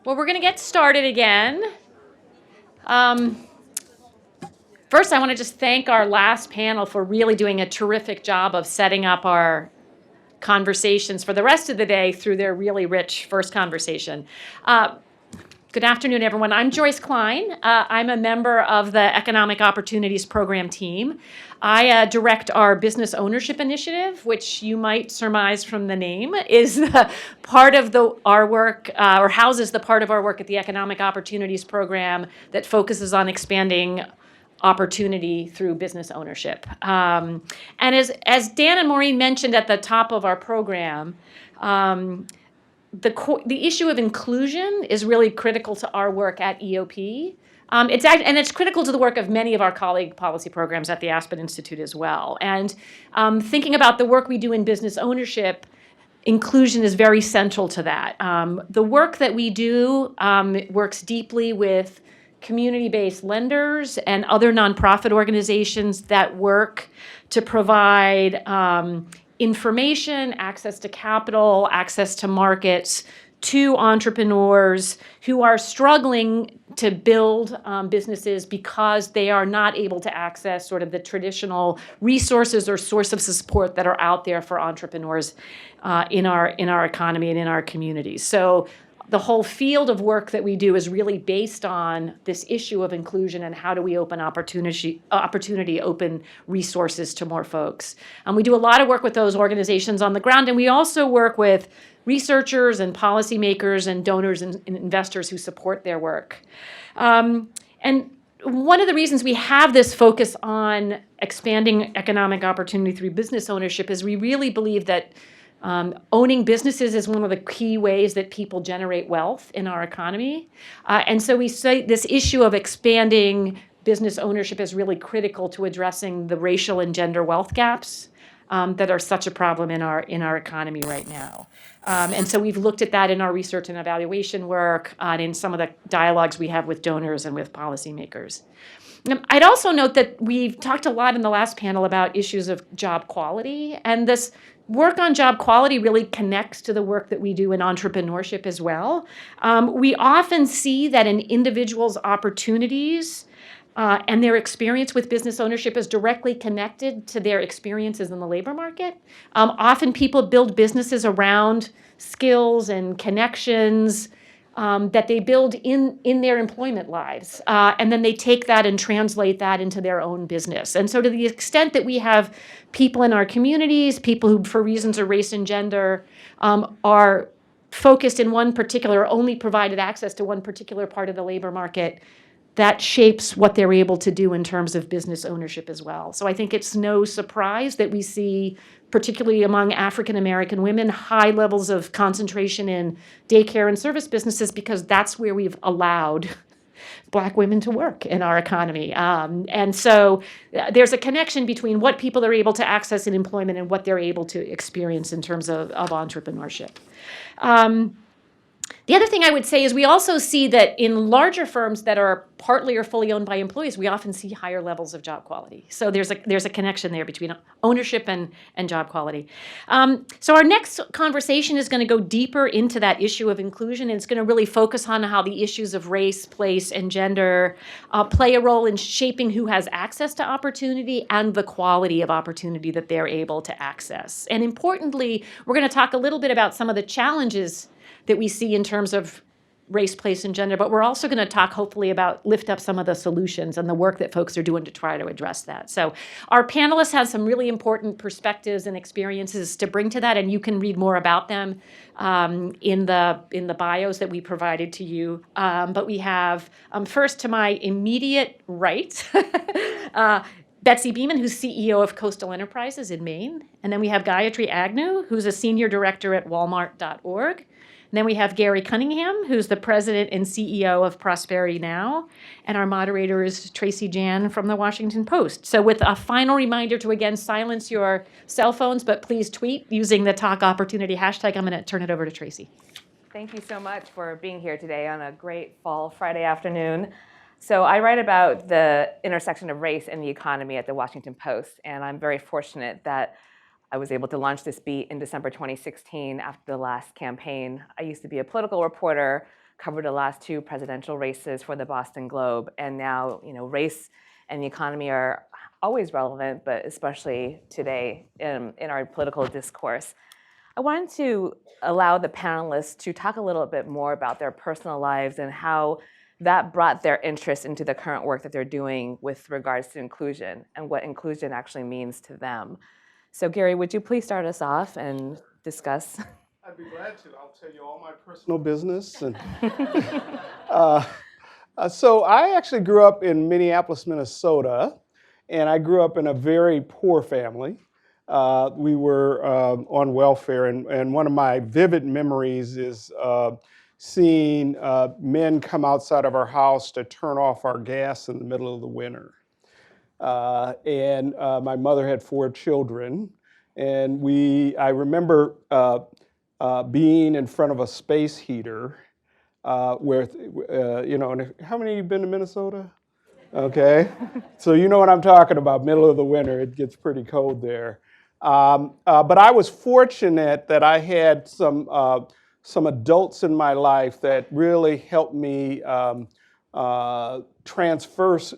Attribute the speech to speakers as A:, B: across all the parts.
A: Well, we're going to get started again. First, I want to just thank our last panel for really doing a terrific job of setting up our conversations for the rest of the day through their really rich first conversation. Good afternoon, everyone. I'm Joyce Klein. I'm a member of the Economic Opportunities Program team. I direct our Business Ownership Initiative, which you might surmise from the name is part of our work, or houses the part of our work at the Economic Opportunities Program that focuses on expanding opportunity through business ownership. And as Dan and Maureen mentioned at the top of our program, the issue of inclusion is really critical to our work at EOP. It's critical to the work of many of our colleague policy programs at the Aspen Institute as well. And thinking about the work we do in business ownership, inclusion is very central to that. The work that we do works deeply with community-based lenders and other nonprofit organizations that work to provide information, access to capital, access to markets to entrepreneurs who are struggling to build businesses because they are not able to access sort of the traditional resources or source of support that are out there for entrepreneurs in our economy and in our communities. So the whole field of work that we do is really based on this issue of inclusion and how do we open opportunity, open resources to more folks. We do a lot of work with those organizations on the ground, and we also work with researchers and policymakers and donors and investors who support their work. And one of the reasons we have this focus on expanding economic opportunity through business ownership is we really believe that owning businesses is one of the key ways that people generate wealth in our economy. And so we say this issue of expanding business ownership is really critical to addressing the racial and gender wealth gaps that are such a problem in our economy right now. And so we've looked at that in our research and evaluation work and in some of the dialogues we have with donors and with policymakers. I'd also note that we've talked a lot in the last panel about issues of job quality, and this work on job quality really connects to the work that we do in entrepreneurship as well. We often see that an individual's opportunities and their experience with business ownership is directly connected to their experiences in the labor market. Often people build businesses around skills and connections that they build in their employment lives. And then they take that and translate that into their own business. And so to the extent that we have people in our communities, people who, for reasons of race and gender, are focused in one particular, only provided access to one particular part of the labor market, that shapes what they're able to do in terms of business ownership as well. So I think it's no surprise that we see, particularly among African American women, high levels of concentration in daycare and service businesses because that's where we've allowed Black women to work in our economy. And so there's a connection between what people are able to access in employment and what they're able to experience in terms of entrepreneurship. The other thing I would say is we also see that in larger firms that are partly or fully owned by employees, we often see higher levels of job quality. So there's a connection there between ownership and job quality. So our next conversation is going to go deeper into that issue of inclusion, and it's going to really focus on how the issues of race, place, and gender play a role in shaping who has access to opportunity and the quality of opportunity that they're able to access. And importantly, we're going to talk a little bit about some of the challenges that we see in terms of race, place, and gender, but we're also going to talk hopefully about lift up some of the solutions and the work that folks are doing to try to address that. So our panelists have some really important perspectives and experiences to bring to that, and you can read more about them in the bios that we provided to you. But we have first to my immediate right, Betsy Beeman, who's CEO of Coastal Enterprises in Maine. And then we have Gayatri Agnew, who's a senior director at Walmart.org. And then we have Gary Cunningham, who's the president and CEO of Prosperity Now. And our moderator is Tracy Jan from the Washington Post. So with a final reminder to, again, silence your cell phones, but please tweet using the Talk Opportunity hashtag. I'm going to turn it over to Tracy.
B: Thank you so much for being here today on a great fall Friday afternoon. So I write about the intersection of race and the economy at the Washington Post, and I'm very fortunate that I was able to launch this beat in December 2016 after the last campaign. I used to be a political reporter covered the last 2 presidential races for the Boston Globe, and now, race and the economy are always relevant, but especially today in our political discourse. I wanted to allow the panelists to talk a little bit more about their personal lives and how that brought their interest into the current work that they're doing with regards to inclusion and what inclusion actually means to them. So Gary, would you please start us off and discuss?
C: I'd be glad to. I'll tell you all my personal business. And so I actually grew up in Minneapolis, Minnesota, and I grew up in a very poor family. We were on welfare, and one of my vivid memories is seeing men come outside of our house to turn off our gas in the middle of the winter. And my mother had 4 children, and I remember being in front of a space heater with, and how many of you been to Minnesota? Okay, so you know what I'm talking about, middle of the winter, it gets pretty cold there. But I was fortunate that I had some adults in my life that really helped me transverse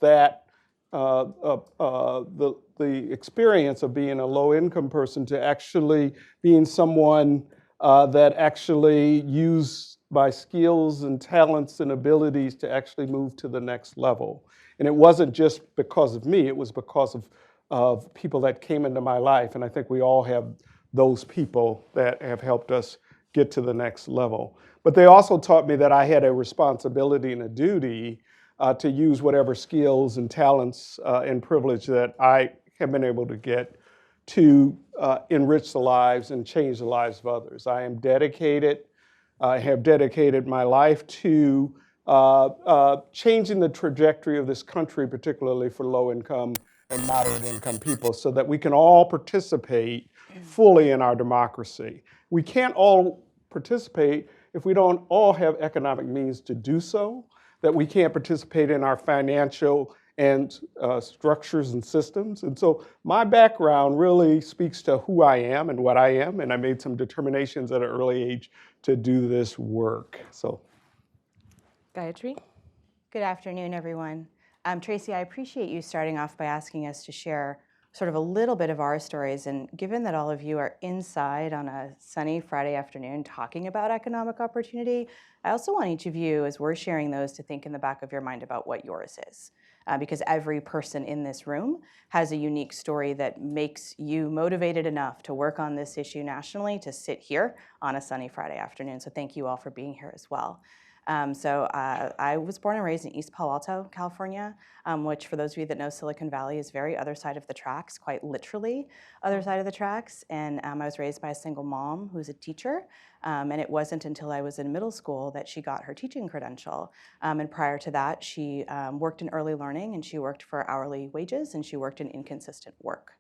C: that the experience of being a low-income person to actually being someone that actually used my skills and talents and abilities to actually move to the next level. And it wasn't just because of me, it was because of people that came into my life. And I think we all have those people that have helped us get to the next level. But they also taught me that I had a responsibility and a duty to use whatever skills and talents and privilege that I have been able to get to enrich the lives and change the lives of others. I am dedicated. I have dedicated my life to changing the trajectory of this country, particularly for low-income and moderate-income people, so that we can all participate fully in our democracy. We can't all participate if we don't all have economic means to do so, that we can't participate in our financial and structures and systems. And so my background really speaks to who I am and what I am, and I made some determinations at an early age to do this work. So,
B: Gayatri?
D: Good afternoon, everyone. Tracy, I appreciate you starting off by asking us to share sort of a little bit of our stories. And given that all of you are inside on a sunny Friday afternoon talking about economic opportunity, I also want each of you, as we're sharing those, to think in the back of your mind about what yours is. Because every person in this room has a unique story that makes you motivated enough to work on this issue nationally, to sit here on a sunny Friday afternoon. So thank you all for being here as well. I was born and raised in East Palo Alto, California, which, for those of you that know Silicon Valley, is very other side of the tracks, quite literally other side of the tracks. And I was raised by a single mom who's a teacher. And it wasn't until I was in middle school that she got her teaching credential. And prior to that, she worked in early learning, and she worked for hourly wages, and she worked in inconsistent work.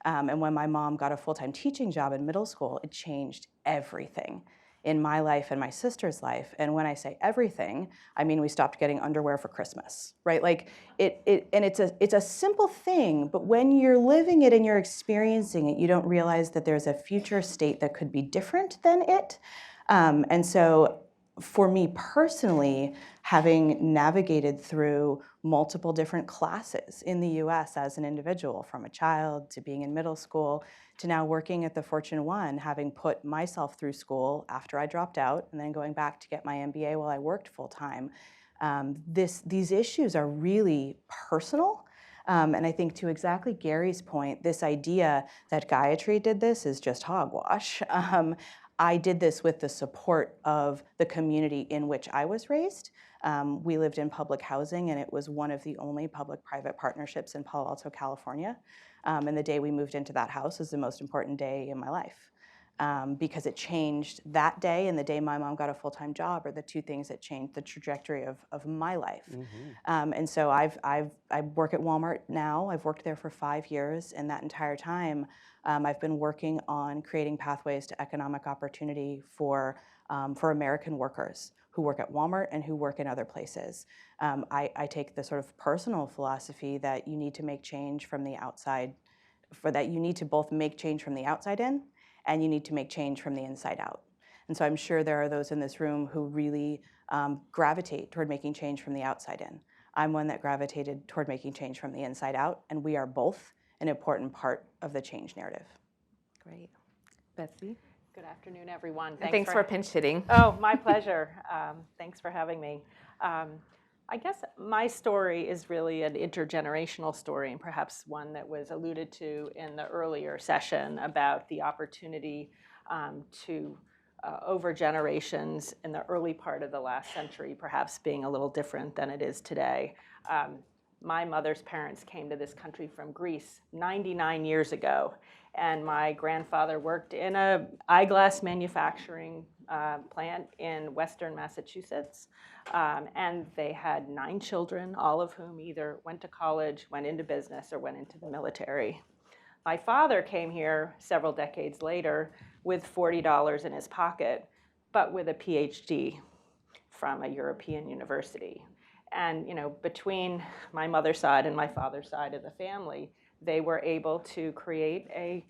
D: And when my mom got a full-time teaching job in middle school, it changed everything in my life and my sister's life. And when I say everything, I mean we stopped getting underwear for Christmas, right? Like it's a simple thing, but when you're living it and you're experiencing it, you don't realize that there's a future state that could be different than it. And so for me personally, having navigated through multiple different classes in the US as an individual, from a child to being in middle school, to now working at the Fortune 1, having put myself through school after I dropped out and then going back to get my MBA while I worked full time. These issues are really personal. And I think, to exactly Gary's point, this idea that Gayatri did this is just hogwash. I did this with the support of the community in which I was raised. We lived in public housing, and it was one of the only public-private partnerships in Palo Alto, California. And the day we moved into that house was the most important day in my life, because it changed that day, and the day my mom got a full-time job are the two things that changed the trajectory of my life. Mm-hmm. And so I work at Walmart now. I've worked there for 5 years, and that entire time I've been working on creating pathways to economic opportunity for American workers who work at Walmart and who work in other places. I take the sort of personal philosophy that you need to make change from the outside, for that you need to both make change from the outside in, and you need to make change from the inside out. And so I'm sure there are those in this room who really gravitate toward making change from the outside in. I'm one that gravitated toward making change from the inside out, and we are both an important part of the change narrative.
B: Great. Betsy?
E: Good afternoon, everyone.
B: And thanks for pinch hitting.
E: Oh, my pleasure. Thanks for having me. I guess my story is really an intergenerational story, and perhaps one that was alluded to in the earlier session about the opportunity to over generations in the early part of the last century, perhaps being a little different than it is today. My mother's parents came to this country from Greece 99 years ago, and my grandfather worked in an eyeglass manufacturing plant in Western Massachusetts, and they had 9 children, all of whom either went to college, went into business, or went into the military. My father came here several decades later with $40 in his pocket, but with a PhD from a European university. And between my mother's side and my father's side of the family, they were able to create a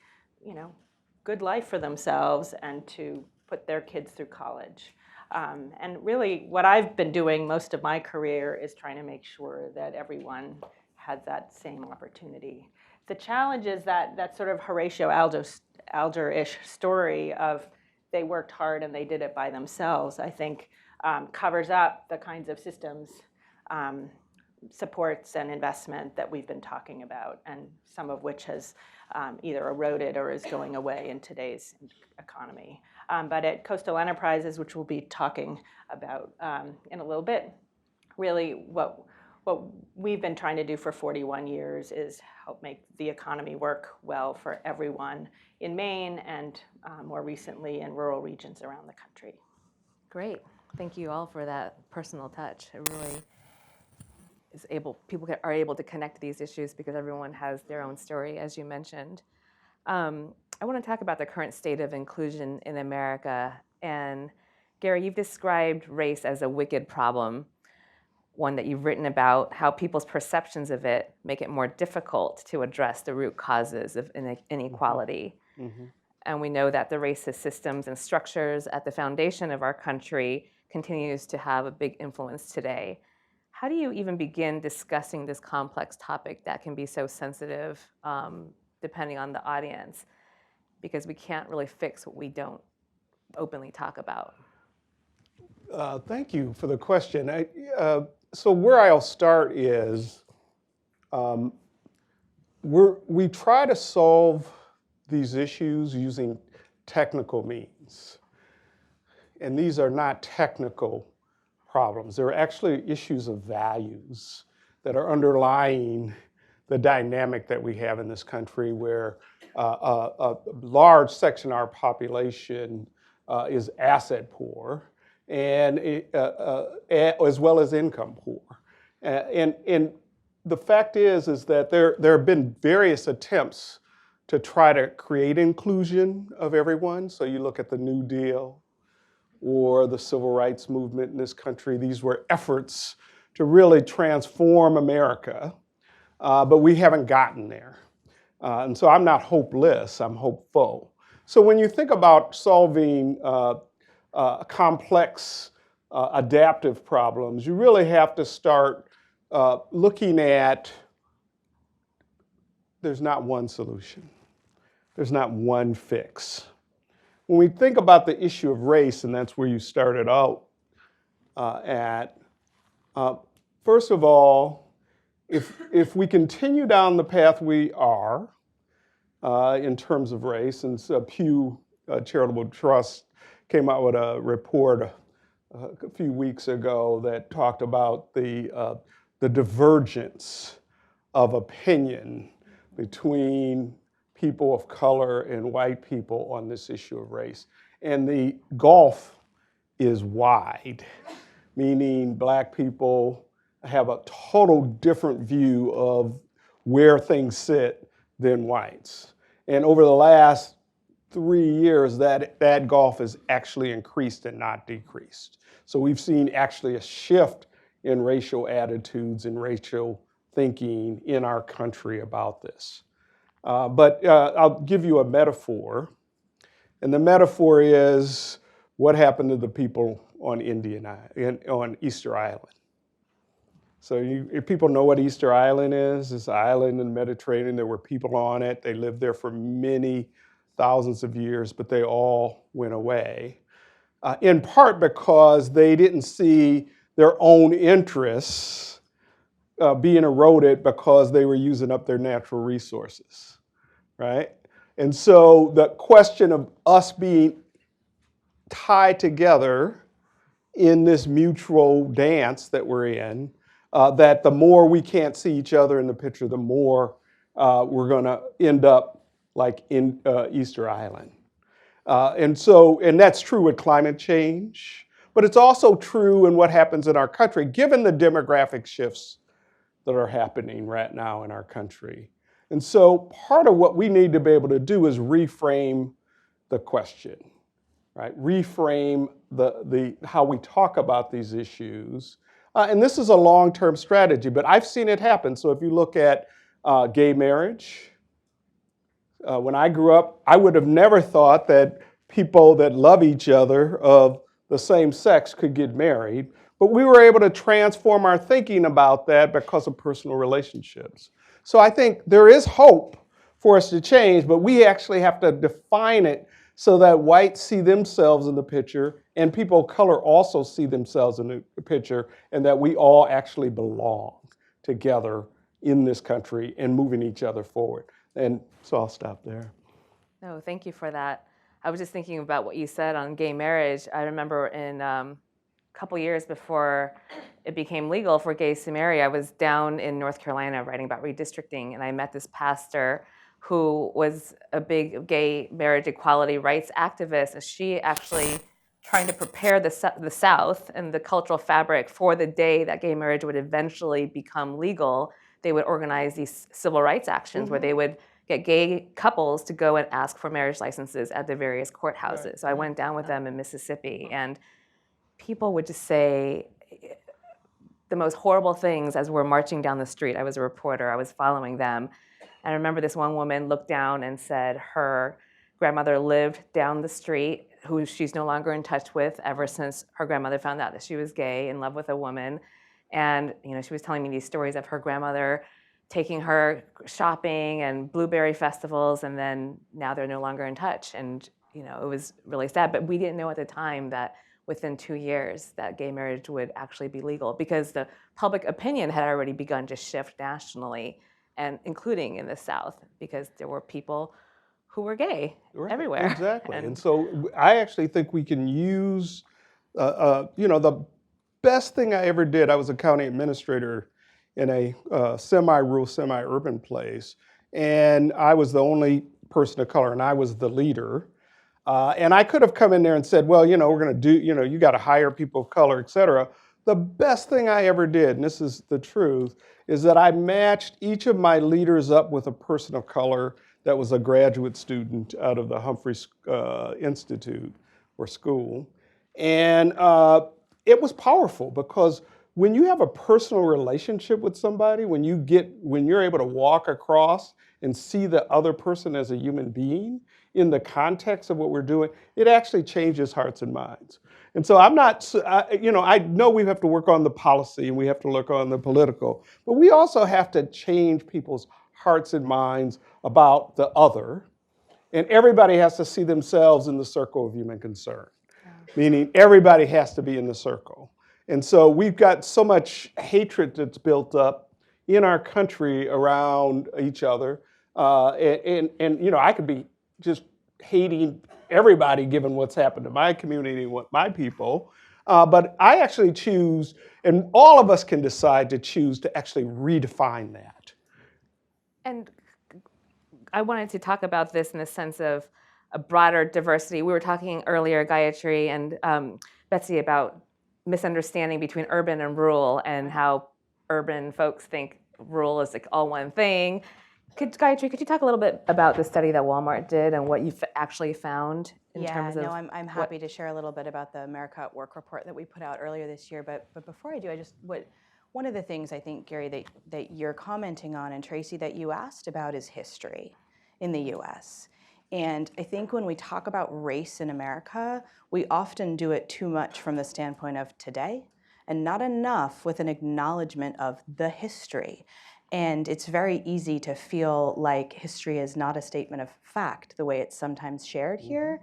E: good life for themselves and to put their kids through college. And really, what I've been doing most of my career is trying to make sure that everyone has that same opportunity. The challenge is that sort of Horatio Alger-ish story of they worked hard and they did it by themselves, I think covers up the kinds of systems, supports and investment that we've been talking about, and some of which has either eroded or is going away in today's economy. But at Coastal Enterprises, which we'll be talking about in a little bit, really what we've been trying to do for 41 years is help make the economy work well for everyone in Maine and more recently in rural regions around the country.
B: Great. Thank you all for that personal touch. It really is people are able to connect to these issues because everyone has their own story, as you mentioned. I want to talk about the current state of inclusion in America. And Gary, you've described race as a wicked problem, one that you've written about how people's perceptions of it make it more difficult to address the root causes of inequality. Mm-hmm. And we know that the racist systems and structures at the foundation of our country continues to have a big influence today. How do you even begin discussing this complex topic that can be so sensitive, depending on the audience? Because we can't really fix what we don't openly talk about.
C: Thank you for the question. So where I'll start is we try to solve these issues using technical means. And these are not technical problems. They're actually issues of values that are underlying the dynamic that we have in this country where a large section of our population is asset poor and as well as income poor. And the fact is that there have been various attempts to try to create inclusion of everyone. So you look at the New Deal or the civil rights movement in this country. These were efforts to really transform America, but we haven't gotten there. And so I'm not hopeless, I'm hopeful. So when you think about solving complex adaptive problems, you really have to start looking at, there's not one solution. There's not one fix. When we think about the issue of race, and that's where you started out first of all, if we continue down the path we are in terms of race, and so Pew Charitable Trust came out with a report a few weeks ago that talked about the divergence of opinion between people of color and white people on this issue of race. And the gulf is wide, meaning black people have a total different view of where things sit than whites. And over the last 3 years, that gulf has actually increased and not decreased. So we've seen actually a shift in racial attitudes and racial thinking in our country about this. But I'll give you a metaphor. And the metaphor is what happened to the people on on Easter Island? So if people know what Easter Island is, it's an island in the Mediterranean. There were people on it. They lived there for many thousands of years, but they all went away. In part because they didn't see their own interests being eroded because they were using up their natural resources, right? And so the question of us being tied together in this mutual dance that we're in, that the more we can't see each other in the picture, the more we're going to end up like in Easter Island. And that's true with climate change, but it's also true in what happens in our country, given the demographic shifts that are happening right now in our country. And so part of what we need to be able to do is reframe the question, right? Reframe the how we talk about these issues. And this is a long-term strategy, but I've seen it happen. So if you look at gay marriage, when I grew up, I would have never thought that people that love each other of the same sex could get married, but we were able to transform our thinking about that because of personal relationships. So I think there is hope for us to change, but we actually have to define it so that whites see themselves in the picture and people of color also see themselves in the picture, and that we all actually belong together in this country and moving each other forward. And so I'll stop there.
B: No, thank you for that. I was just thinking about what you said on gay marriage. I remember in a couple years before it became legal for gays to marry, I was down in North Carolina writing about redistricting, and I met this pastor who was a big gay marriage equality rights activist. And she actually trying to prepare the South and the cultural fabric for the day that gay marriage would eventually become legal. They would organize these civil rights actions where they would get gay couples to go and ask for marriage licenses at the various courthouses. Right. So I went down with them in Mississippi, and people would just say the most horrible things as we're marching down the street. I was a reporter, I was following them. And I remember this one woman looked down and said her grandmother lived down the street, who she's no longer in touch with ever since her grandmother found out that she was gay, in love with a woman. And she was telling me these stories of her grandmother taking her shopping and blueberry festivals, and then now they're no longer in touch. And it was really sad. But we didn't know at the time that within 2 years that gay marriage would actually be legal, because the public opinion had already begun to shift nationally, and including in the South, because there were people who were gay everywhere.
C: Exactly. And so I actually think we can use, the best thing I ever did, I was a county administrator in a semi-rural, semi-urban place, and I was the only person of color, and I was the leader. And I could have come in there and said, well, we're going to do, you got to hire people of color, et cetera. The best thing I ever did, and this is the truth, is that I matched each of my leaders up with a person of color that was a graduate student out of the Humphrey Institute or school. And it was powerful, because when you have a personal relationship with somebody, when you're able to walk across and see the other person as a human being in the context of what we're doing, it actually changes hearts and minds. And so I know we have to work on the policy and we have to work on the political, but we also have to change people's hearts and minds about the other. And everybody has to see themselves in the circle of human concern, meaning everybody has to be in the circle. And so we've got so much hatred that's built up in our country around each other. And I could be just hating everybody given what's happened to my community and what my people. But I actually choose, and all of us can decide to choose to actually redefine that.
B: And I wanted to talk about this in the sense of a broader diversity. We were talking earlier, Gayatri and Betsy, about misunderstanding between urban and rural, and how urban folks think rural is like all one thing. Gayatri, could you talk a little bit about the study that Walmart did and what you actually found in terms of?
D: Yeah, I'm happy to share a little bit about the America at Work report that we put out earlier this year. But before I do, one of the things I think, Gary, that you're commenting on, and Tracy, that you asked about is history in the U.S. And I think when we talk about race in America, we often do it too much from the standpoint of today and not enough with an acknowledgement of the history. And it's very easy to feel like history is not a statement of fact the way it's sometimes shared here.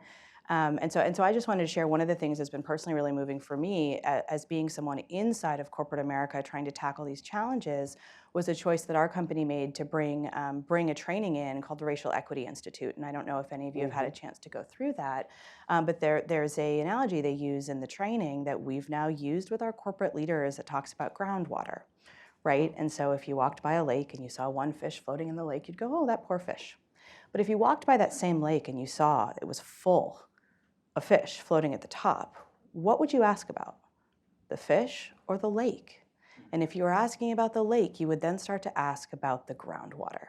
D: And so I just wanted to share one of the things that's been personally really moving for me as being someone inside of corporate America trying to tackle these challenges was a choice that our company made to bring a training in called the Racial Equity Institute. And I don't know if any of you have had a chance to go through that, but there's an analogy they use in the training that we've now used with our corporate leaders that talks about groundwater, right? And so if you walked by a lake and you saw one fish floating in the lake, you'd go, oh, that poor fish. But if you walked by that same lake and you saw it was full of fish floating at the top, what would you ask about? The fish or the lake? And if you were asking about the lake, you would then start to ask about the groundwater.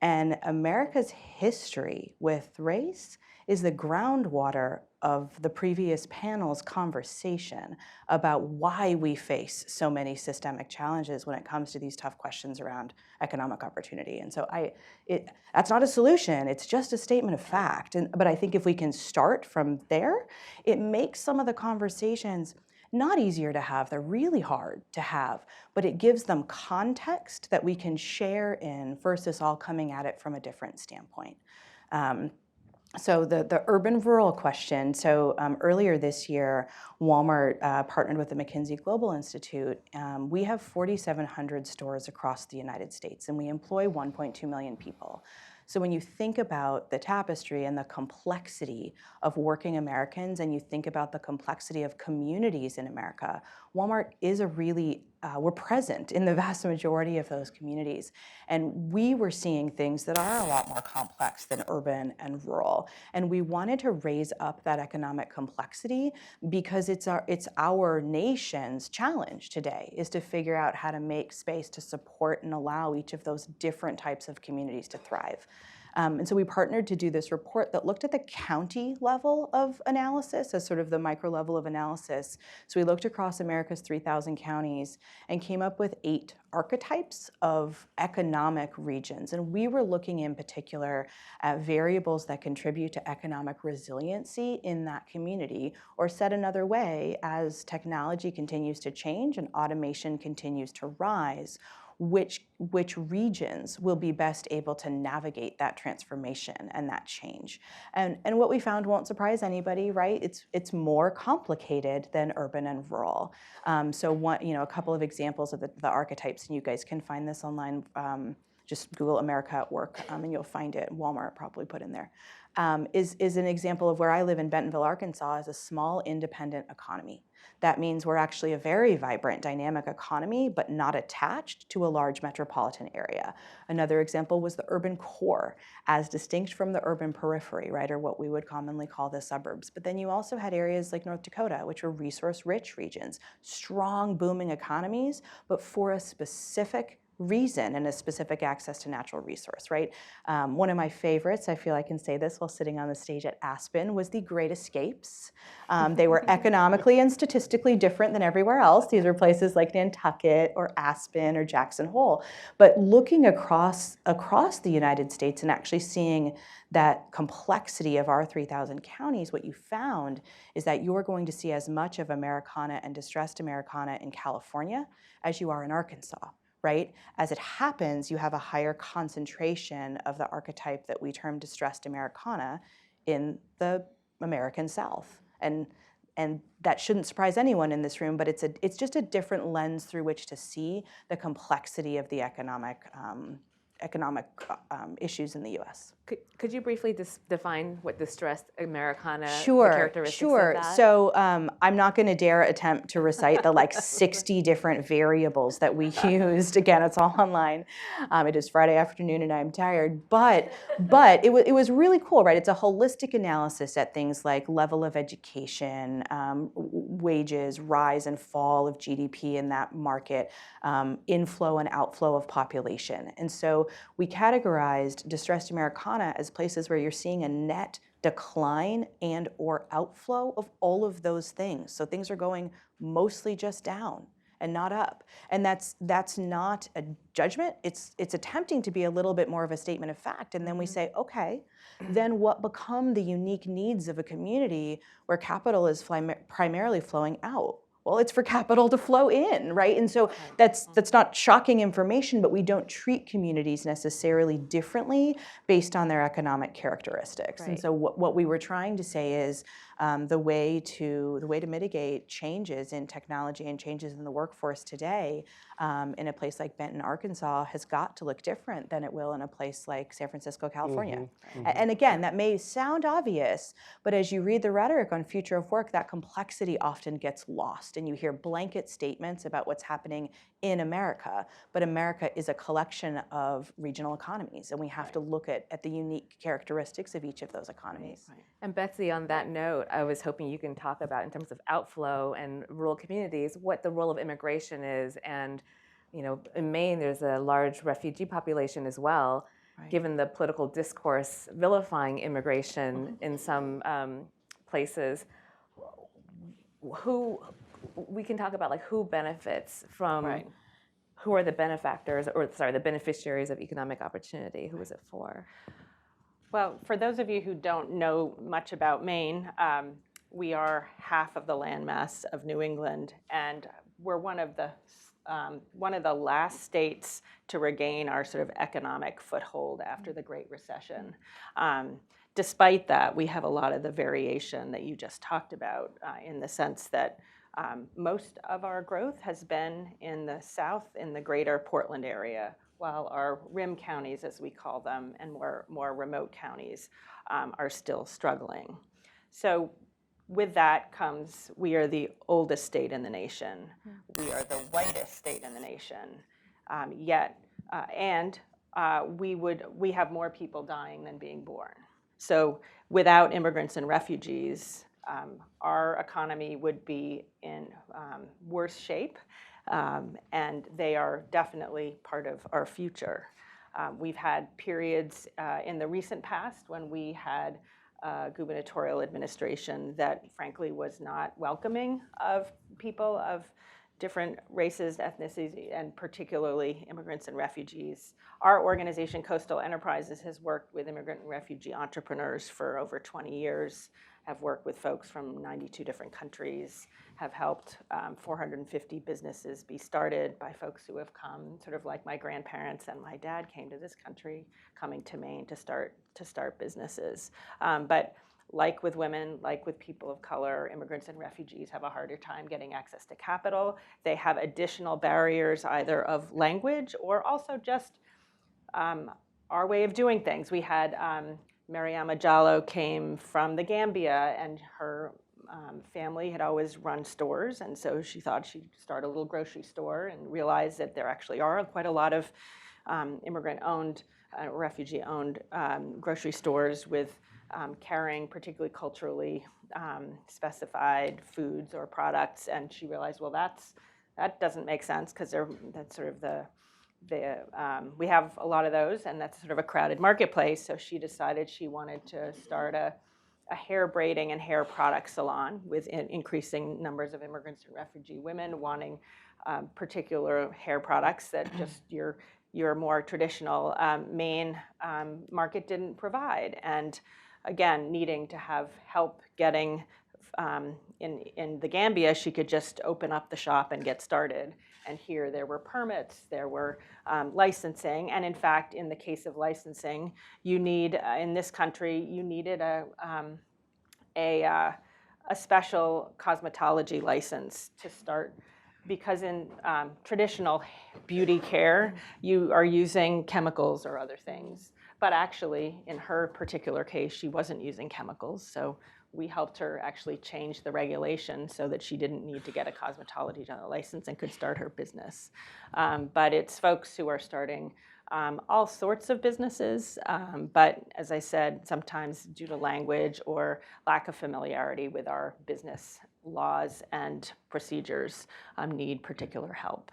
D: And America's history with race is the groundwater of the previous panel's conversation about why we face so many systemic challenges when it comes to these tough questions around economic opportunity. And so that's not a solution, it's just a statement of fact. But I think if we can start from there, it makes some of the conversations not easier to have, they're really hard to have, but it gives them context that we can share in versus all coming at it from a different standpoint. So the urban-rural question, so earlier this year, Walmart partnered with the McKinsey Global Institute. We have 4,700 stores across the United States, and we employ 1.2 million people. So when you think about the tapestry and the complexity of working Americans, and you think about the complexity of communities in America, Walmart is we're present in the vast majority of those communities. And we were seeing things that are a lot more complex than urban and rural. And we wanted to raise up that economic complexity because it's our nation's challenge today is to figure out how to make space to support and allow each of those different types of communities to thrive. And so we partnered to do this report that looked at the county level of analysis as sort of the micro level of analysis. So we looked across America's 3,000 counties and came up with 8 archetypes of economic regions. And we were looking in particular at variables that contribute to economic resiliency in that community, or said another way, as technology continues to change and automation continues to rise, which regions will be best able to navigate that transformation and that change. And what we found won't surprise anybody, right? It's more complicated than urban and rural. So a couple of examples of the archetypes, and you guys can find this online. Just Google America at Work, and you'll find it. Walmart probably put in there. Is an example of where I live in Bentonville, Arkansas, is a small independent economy. That means we're actually a very vibrant, dynamic economy, but not attached to a large metropolitan area. Another example was the urban core, as distinct from the urban periphery, right, or what we would commonly call the suburbs. But then you also had areas like North Dakota, which were resource-rich regions, strong, booming economies, but for a specific reason and a specific access to natural resource, right? One of my favorites, I feel I can say this while sitting on the stage at Aspen, was the Great Escapes. They were economically and statistically different than everywhere else. These were places like Nantucket or Aspen or Jackson Hole. But looking across the United States and actually seeing that complexity of our 3,000 counties, what you found is that you're going to see as much of Americana and distressed Americana in California as you are in Arkansas. Right? As it happens, you have a higher concentration of the archetype that we term distressed Americana in the American South. And that shouldn't surprise anyone in this room, but it's just a different lens through which to see the complexity of the economic issues in the U.S.
B: Could you briefly define what distressed Americana, the
D: Sure.
B: characteristics of that?
D: So I'm not going to dare attempt to recite the 60 different variables that we used. Again, it's all online. It is Friday afternoon and I'm tired. But it was really cool, right? It's a holistic analysis at things like level of education, wages, rise and fall of GDP in that market, inflow and outflow of population. And so we categorized distressed Americana as places where you're seeing a net decline and or outflow of all of those things. So things are going mostly just down. and not up. And that's not a judgment. It's attempting to be a little bit more of a statement of fact. And then we say, okay, then what become the unique needs of a community where capital is primarily flowing out? Well, it's for capital to flow in, right? And so that's not shocking information, but we don't treat communities necessarily differently based on their economic characteristics. And
B: Right.
D: so what we were trying to say is the way to mitigate changes in technology and changes in the workforce today in a place like Benton, Arkansas, has got to look different than it will in a place like San Francisco, California. And again, that may sound obvious, but as you read the rhetoric on future of work, that complexity often gets lost, and you hear blanket statements about what's happening in America. But America is a collection of regional economies, and we have to look at the unique characteristics of each of those economies.
B: And Betsy, on that note, I was hoping you can talk about, in terms of outflow and rural communities, what the role of immigration is. And, you know, in Maine, there's a large refugee population as well. Given the political discourse vilifying immigration in some places, we can talk about like who benefits from, who are the benefactors, or sorry, the beneficiaries of economic opportunity. Who is it for?
E: Well, for those of you who don't know much about Maine, we are half of the landmass of New England, and we're one of the last states to regain our sort of economic foothold after the Great Recession. Despite that, we have a lot of the variation that you just talked about in the sense that most of our growth has been in the South, in the greater Portland area, while our rim counties, as we call them, and more remote counties are still struggling. So with that comes, we are the oldest state in the nation. We are the whitest state in the nation. We have more people dying than being born. So without immigrants and refugees, our economy would be in worse shape. And they are definitely part of our future. We've had periods in the recent past when we had a gubernatorial administration that frankly was not welcoming of people of different races, ethnicities, and particularly immigrants and refugees. Our organization, Coastal Enterprises, has worked with immigrant and refugee entrepreneurs for over 20 years, have worked with folks from 92 different countries, have helped 450 businesses be started by folks who have come, sort of like my grandparents and my dad came to this country, coming to Maine to start businesses. But like with women, like with people of color, immigrants and refugees have a harder time getting access to capital. They have additional barriers either of language or also just our way of doing things. We had Mariama Jallo came from the Gambia, and her family had always run stores, and so she thought she'd start a little grocery store and realized that there actually are quite a lot of immigrant-owned, refugee-owned grocery stores with carrying particularly culturally specified foods or products, and she realized, well, that doesn't make sense because that's sort of we have a lot of those, and that's sort of a crowded marketplace. So she decided she wanted to start a hair braiding and hair product salon with increasing numbers of immigrants and refugee women wanting particular hair products that just your more traditional Maine market didn't provide. And again, needing to have help getting in the Gambia, she could just open up the shop and get started. And here there were permits, there were licensing, and in fact, in the case of licensing, you need in this country you needed a special cosmetology license to start, because in traditional beauty care you are using chemicals or other things. But actually, in her particular case, she wasn't using chemicals, so we helped her actually change the regulation so that she didn't need to get a cosmetology license and could start her business. But it's folks who are starting all sorts of businesses, but as I said, sometimes due to language or lack of familiarity with our business laws and procedures, need particular help.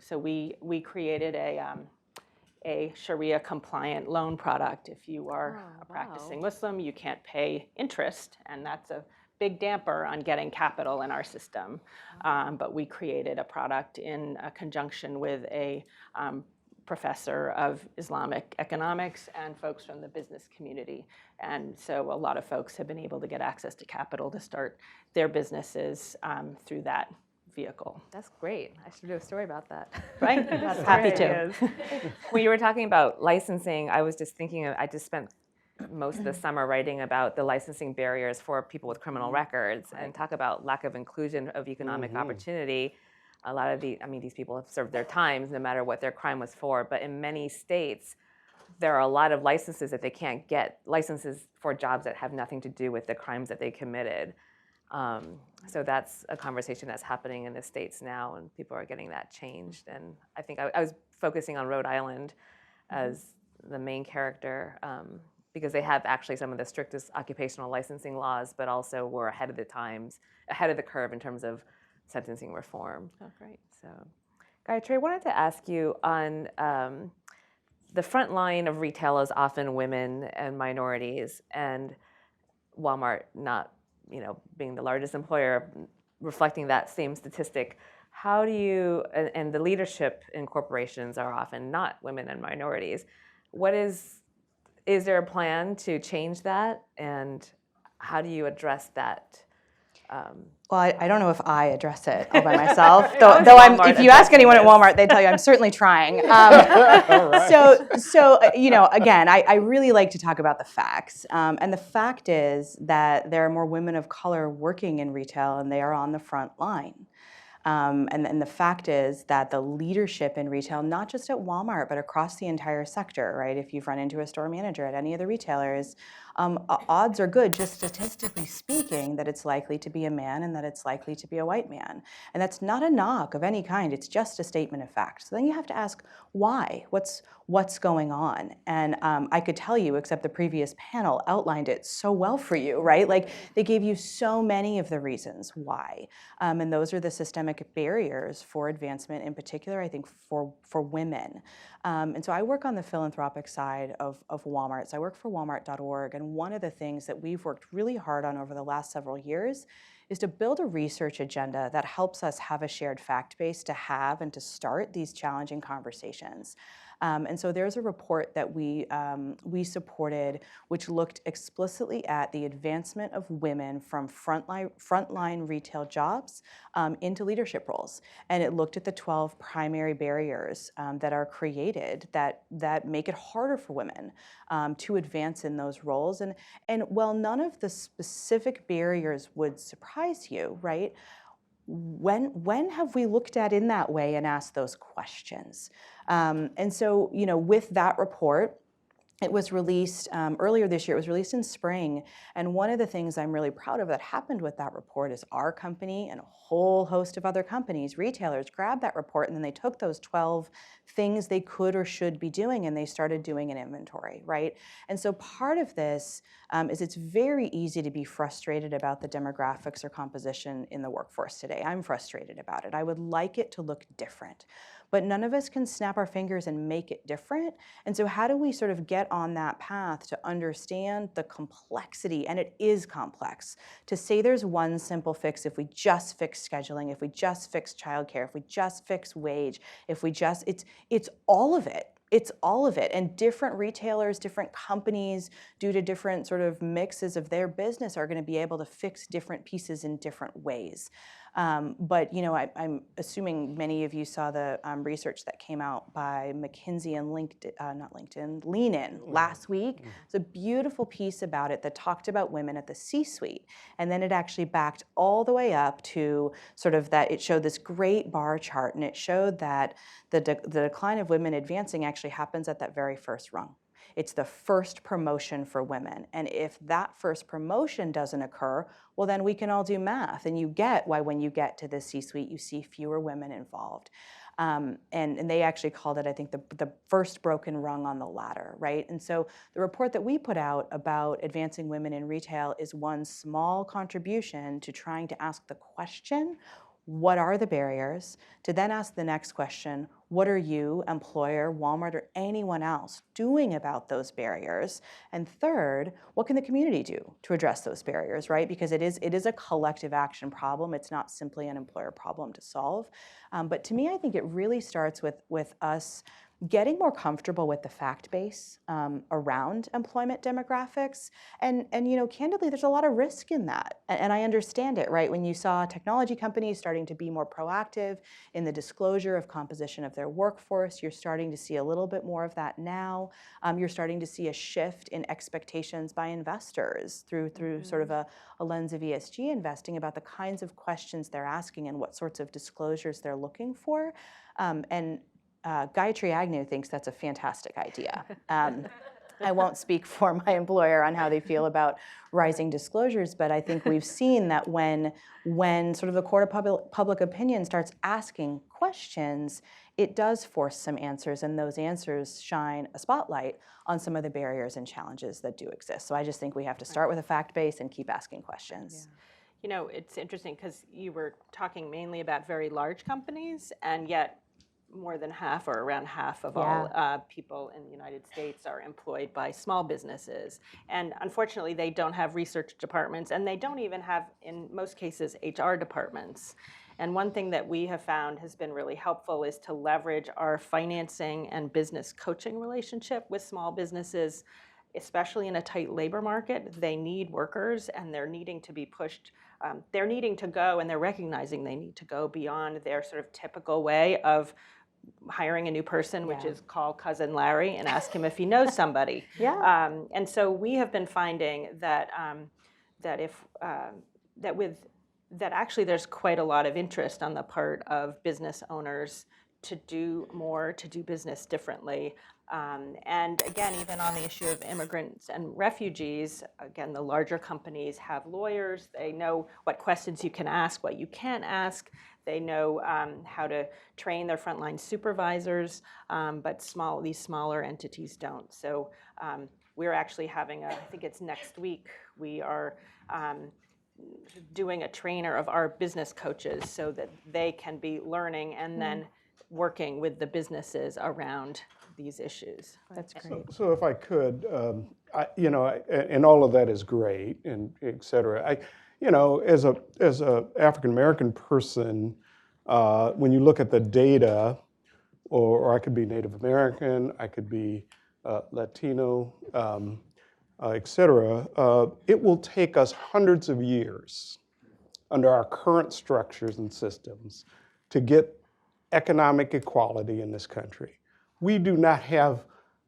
E: So we created a Sharia-compliant loan product. If you are a practicing Muslim, you can't pay interest, and that's a big damper on getting capital in our system. But we created a product in conjunction with a professor of Islamic economics and folks from the business community. And so a lot of folks have been able to get access to capital to start their businesses through that vehicle.
B: That's great. I should do a story about that.
E: Right?
B: That's
E: Happy
B: great.
E: to.
B: When you were talking about licensing, I was just thinking I just spent most of the summer writing about the licensing barriers for people with criminal records and talk about lack of inclusion of economic opportunity. A lot of these people have served their times no matter what their crime was for, but in many states, there are a lot of licenses that they can't get, licenses for jobs that have nothing to do with the crimes that they committed. So that's a conversation that's happening in the States now, and people are getting that changed. And I think I was focusing on Rhode Island as the main character because they have actually some of the strictest occupational licensing laws, but also were ahead of the curve in terms of sentencing reform.
E: Oh, great.
B: So, Gayatri, I wanted to ask you on the front line of retail is often women and minorities, and Walmart not, being the largest employer, reflecting that same statistic. How do you, and the leadership in corporations are often not women and minorities. Is there a plan to change that, and how do you address that?
D: Well, I don't know if I address it all by myself, though if you ask anyone at Walmart, they tell you I'm certainly trying. So again, I really like to talk about the facts. And the fact is that there are more women of color working in retail, and they are on the front line. And the fact is that the leadership in retail, not just at Walmart, but across the entire sector, right? If you've run into a store manager at any of the retailers, odds are good, just statistically speaking, that it's likely to be a man and that it's likely to be a white man. And that's not a knock of any kind. It's just a statement of fact. So then you have to ask, why? What's going on? And I could tell you, except the previous panel outlined it so well for you, right? Like they gave you so many of the reasons why. And those are the systemic barriers for advancement, in particular, I think, for women. And so I work on the philanthropic side of Walmart. So I work for Walmart.org. And one of the things that we've worked really hard on over the last several years is to build a research agenda that helps us have a shared fact base to have and to start these challenging conversations. And so there's a report that we supported, which looked explicitly at the advancement of women from frontline retail jobs into leadership roles. And it looked at the 12 primary barriers that are created that make it harder for women to advance in those roles. And while none of the specific barriers would surprise you, right? When have we looked at in that way and asked those questions? And so, with that report, it was released earlier this year. It was released in spring. And one of the things I'm really proud of that happened with that report is our company and a whole host of other companies, retailers, grabbed that report and then they took those 12 things they could or should be doing and they started doing an inventory, right? And so part of this is it's very easy to be frustrated about the demographics or composition in the workforce today. I'm frustrated about it. I would like it to look different. But none of us can snap our fingers and make it different. And so how do we sort of get on that path to understand the complexity, and it is complex, to say there's one simple fix if we just fix scheduling, if we just fix childcare, if we just fix wage, if we just, it's all of it. It's all of it. And different retailers, different companies, due to different sort of mixes of their business, are going to be able to fix different pieces in different ways. But I'm assuming many of you saw the research that came out by McKinsey and Lean In last week. It's a beautiful piece about it that talked about women at the C-suite. And then it actually backed all the way up to sort of that, it showed this great bar chart, and it showed that the decline of women advancing actually happens at that very first rung. It's the first promotion for women. And if that first promotion doesn't occur, well, then we can all do math. And you get why when you get to the C-suite, you see fewer women involved. And they actually called it, I think, the first broken rung on the ladder, right? And so the report that we put out about advancing women in retail is one small contribution to trying to ask the question, what are the barriers? To then ask the next question, What are you, employer, Walmart, or anyone else doing about those barriers? And third, what can the community do to address those barriers, right? Because it is a collective action problem. It's not simply an employer problem to solve. But to me, I think it really starts with us getting more comfortable with the fact base around employment demographics. And candidly, there's a lot of risk in that. And I understand it, right? When you saw technology companies starting to be more proactive in the disclosure of composition of their workforce, you're starting to see a little bit more of that now. You're starting to see a shift in expectations by investors through sort of a lens of ESG investing about the kinds of questions they're asking and what sorts of disclosures they're looking for. Gayatri Agnew thinks that's a fantastic idea. I won't speak for my employer on how they feel about rising disclosures, but I think we've seen that when sort of the court of public opinion starts asking questions, it does force some answers, and those answers shine a spotlight on some of the barriers and challenges that do exist. So I just think we have to start with a fact base and keep asking questions.
E: Yeah. It's interesting because you were talking mainly about very large companies, and yet more than half or around half of all people in the United States are employed by small businesses. And unfortunately, they don't have research departments, and they don't even have, in most cases, HR departments. And one thing that we have found has been really helpful is to leverage our financing and business coaching relationship with small businesses, especially in a tight labor market. They need workers, and they're needing to be pushed. They're needing to go, and they're recognizing they need to go beyond their sort of typical way of hiring a new person, which is call cousin Larry and ask him if he knows somebody. And so we have been finding that that actually there's quite a lot of interest on the part of business owners to do more, to do business differently. And again, even on the issue of immigrants and refugees, again, the larger companies have lawyers. They know what questions you can ask, what you can't ask. They know how to train their frontline supervisors, but these smaller entities don't. So we're actually having I think it's next week, we are doing a trainer of our business coaches so that they can be learning and then working with the businesses around these issues.
D: That's great.
C: So if I could, and all of that is great, and et cetera. As a African American person, when you look at the data, or I could be Native American, I could be Latino, et cetera, it will take us hundreds of years under our current structures and systems to get economic equality in this country. We do not have,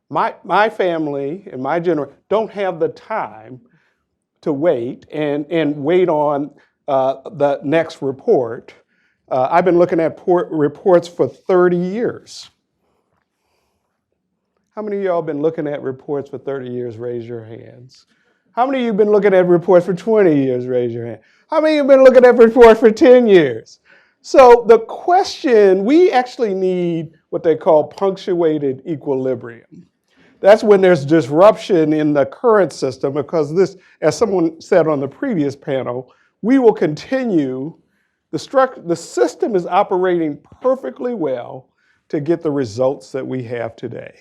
C: my family and my generation don't have the time to wait and wait on the next report. I've been looking at reports for 30 years. How many of y'all been looking at reports for 30 years? Raise your hands. How many of you been looking at reports for 20 years? Raise your hand. How many of you been looking at reports for 10 years? So the question, we actually need what they call punctuated equilibrium. That's when there's disruption in the current system, because this, as someone said on the previous panel, we will continue, the system is operating perfectly well to get the results that we have today.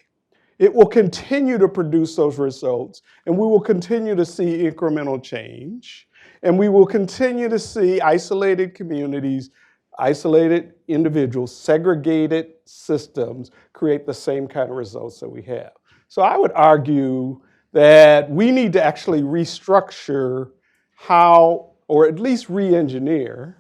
C: It will continue to produce those results, and we will continue to see incremental change, and we will continue to see isolated communities, isolated individuals, segregated systems create the same kind of results that we have. So I would argue that we need to actually restructure how, or at least re-engineer,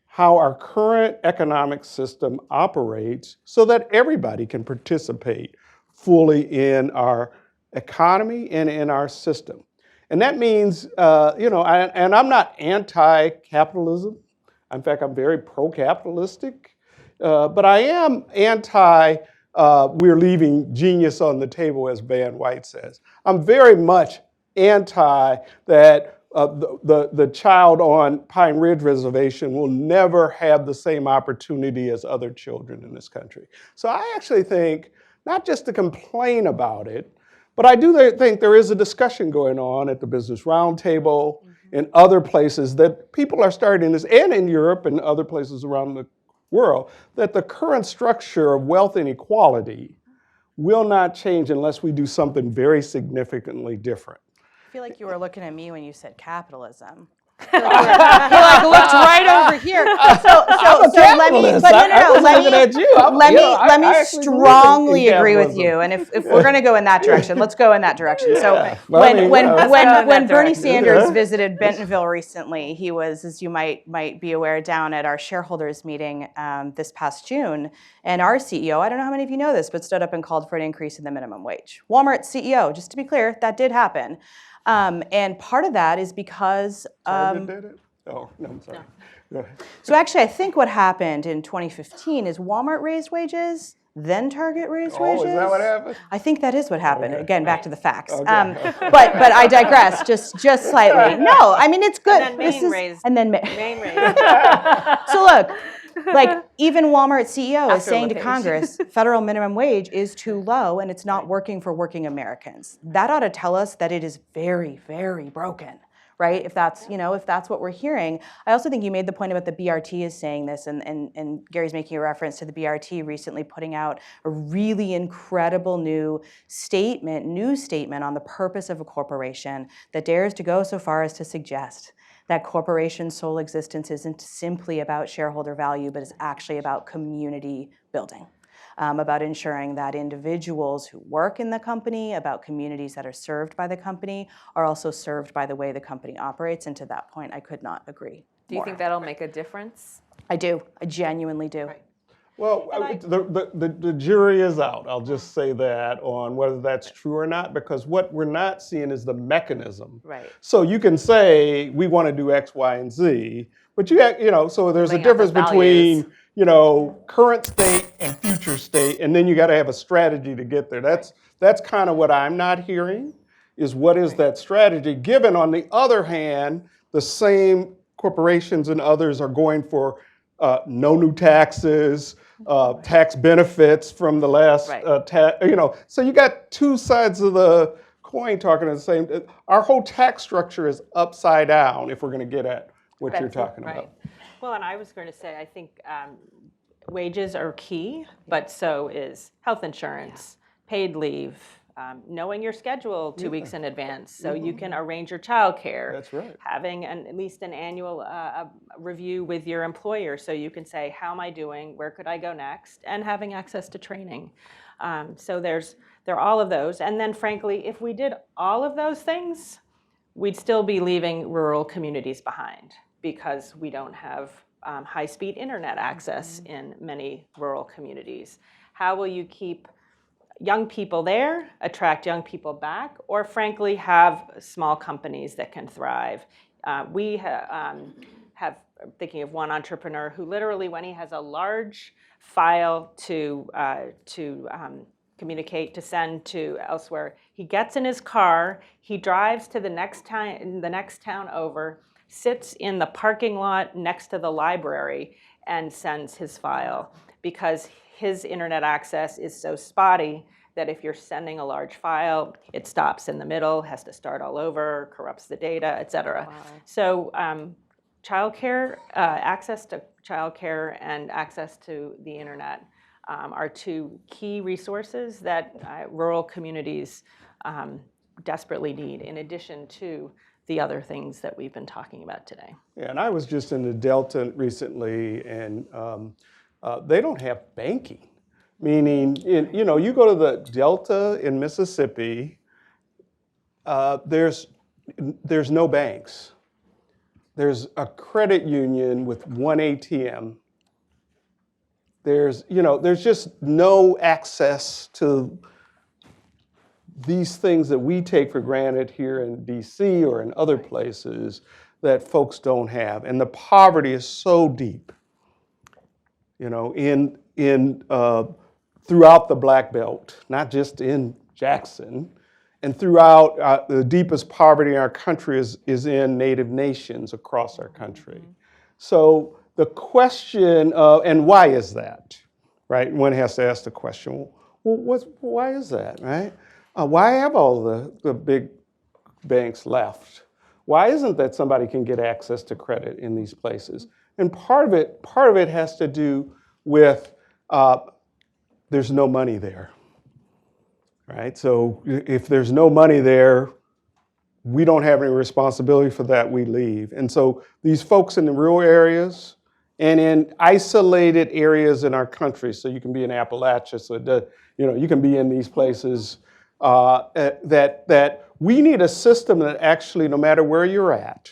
C: how our current economic system operates so that everybody can participate fully in our economy and in our system. And that means, and I'm not anti-capitalism. In fact, I'm very pro-capitalistic, but I am we're leaving genius on the table, as Van White says. I'm very much anti that the child on Pine Ridge Reservation will never have the same opportunity as other children in this country. So I actually think, not just to complain about it, but I do think there is a discussion going on at the Business Roundtable and other places that people are starting this, and in Europe and other places around world, that the current structure of wealth inequality will not change unless we do something very significantly different.
D: I feel like you were looking at me when you said capitalism. You like looked right over here. So let me, but no, let me strongly agree with you. And if we're going to go in that direction, let's go in that direction. So when Bernie Sanders visited Bentonville recently, he was, as you might be aware, down at our shareholders meeting this past June. And our CEO, I don't know how many of you know this, but stood up and called for an increase in the minimum wage. Walmart's CEO, just to be clear, that did happen. And part of that is because
C: Target did it? Oh, no, I'm sorry. Go ahead.
D: so actually I think what happened in 2015 is Walmart raised wages, then Target raised wages.
C: Oh, is that what happened?
D: I think that is what happened.
C: Okay.
D: Again, back to the facts.
C: Okay.
D: But I digress just slightly. No, I mean it's good.
E: And then Maine raised.
D: And then
E: Maine raised.
D: so look, like even Walmart CEO is
B: After
D: saying to
B: LePage.
D: Congress, federal minimum wage is too low and it's not working for working Americans. That ought to tell us that it is very, very broken, right? If that's what we're hearing. I also think you made the point about the BRT is saying this, and Gary's making a reference to the BRT recently putting out a really incredible news statement on the purpose of a corporation that dares to go so far as to suggest that corporations' sole existence isn't simply about shareholder value, but is actually about community building, about ensuring that individuals who work in the company, about communities that are served by the company, are also served by the way the company operates. And to that point, I could not agree
B: Do you
D: more.
B: think that'll make a difference?
D: I do. I genuinely do.
E: Right.
C: Well, the jury is out. I'll just say that on whether that's true or not, because what we're not seeing is the mechanism.
B: Right.
C: So you can say we want to do X, Y, and Z, but so there's a
B: Laying out
C: difference
B: those
C: between current state and future state, and then you got to have a strategy to get there. That's kind of what I'm not hearing, is what is that strategy? Given on the other hand, the same corporations and others are going for no new taxes, tax benefits from the last
B: Right.
C: So you got two sides of the coin talking at the same. Our whole tax structure is upside down if we're going to get at what you're talking
E: Right.
C: about.
E: Well, and I was going to say, I think wages are key, but so is health insurance, paid leave, knowing your schedule 2 weeks in advance so you can arrange your childcare.
C: That's right.
E: Having at least an annual review with your employer so you can say, how am I doing? Where could I go next? And having access to training. So there are all of those. And then frankly, if we did all of those things, we'd still be leaving rural communities behind because we don't have high-speed internet access in many rural communities. How will you keep young people there, attract young people back, or frankly have small companies that can thrive? We have thinking of one entrepreneur who literally, when he has a large file to communicate, to send to elsewhere, he gets in his car, he drives to the next town over, sits in the parking lot next to the library, and sends his file because his internet access is so spotty that if you're sending a large file, it stops in the middle, has to start all over, corrupts the data, et cetera.
B: Wow.
E: So childcare, access to childcare and access to the internet are two key resources that rural communities desperately need, in addition to the other things that we've been talking about today.
C: Yeah, and I was just in the Delta recently, and they don't have banking. Meaning, you go to the Delta in Mississippi, there's no banks. There's a credit union with one ATM. There's just no access to these things that we take for granted here in DC or in other places that folks don't have. And the poverty is so deep, throughout the Black Belt, not just in Jackson, and throughout the deepest poverty in our country is in Native nations across our country. So the question, and why is that, right? One has to ask the question, well, why is that, right? Why have all the big banks left? Why isn't that somebody can get access to credit in these places? And part of it has to do with there's no money there, right? So if there's no money there, we don't have any responsibility for that, we leave. And so these folks in the rural areas and in isolated areas in our country, so you can be in Appalachia, so you can be in these places, that we need a system that actually, no matter where you're at,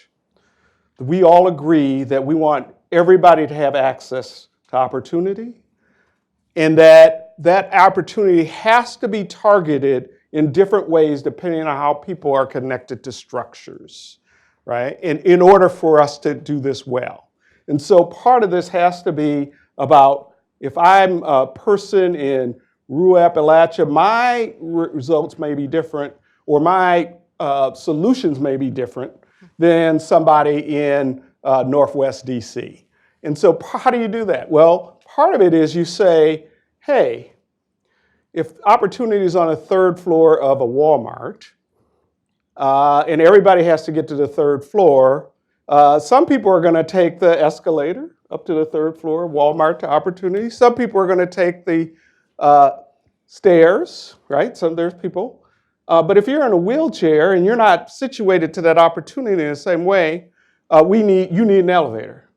C: we all agree that we want everybody to have access to opportunity, and that opportunity has to be targeted in different ways depending on how people are connected to structures, right? And in order for us to do this well. And so part of this has to be about, if I'm a person in rural Appalachia, my results may be different, or my solutions may be different than somebody in Northwest DC. And so how do you do that? Well, part of it is you say, hey, if opportunity is on a third floor of a Walmart, and everybody has to get to the third floor, some people are going to take the escalator up to the third floor, Walmart to opportunity. Some people are going to take the stairs, right? So there's people. But if you're in a wheelchair and you're not situated to that opportunity in the same way, you need an elevator.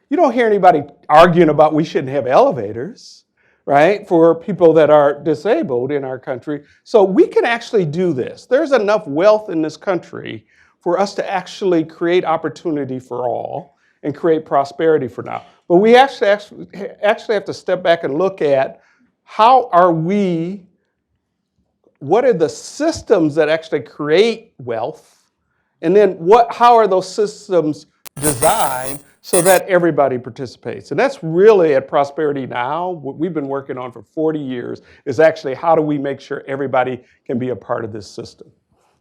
C: You don't hear anybody arguing about we shouldn't have elevators, right, for people that are disabled in our country. So we can actually do this. There's enough wealth in this country for us to actually create opportunity for all and create prosperity for now. But we actually have to step back and look at what are the systems that actually create wealth, and then how are those systems designed so that everybody participates. And that's really at Prosperity Now, what we've been working on for 40 years, is actually how do we make sure everybody can be a part of this system.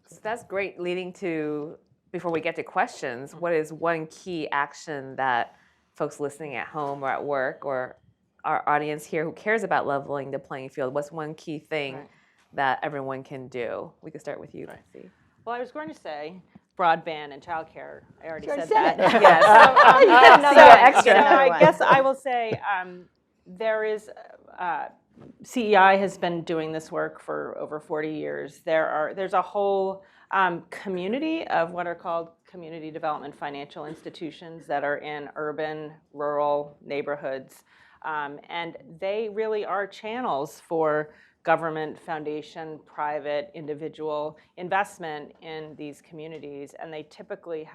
B: So that's great, leading to, before we get to questions, what is one key action that folks listening at home or at work, or our audience here who cares about leveling the playing field, what's one key thing that everyone can do? We could start with you, Betsy.
E: Well, I was going to say broadband and childcare. I already said
D: said
E: that.
D: it.
B: Yes.
E: So I guess I will say there is, CEI has been doing this work for over 40 years. There's a whole community of what are called community development financial institutions that are in urban, rural neighborhoods. And they really are channels for government, foundation, private, individual investment in these communities. And they typically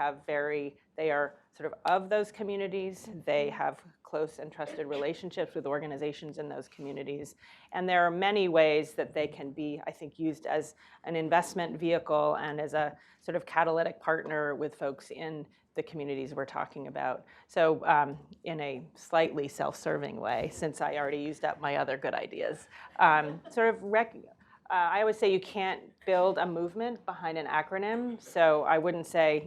E: they are sort of those communities. They have close and trusted relationships with organizations in those communities. And there are many ways that they can be, I think, used as an investment vehicle and as a sort of catalytic partner with folks in the communities we're talking about. So in a slightly self-serving way, since I already used up my other good ideas, I always say you can't build a movement behind an acronym. So I wouldn't say,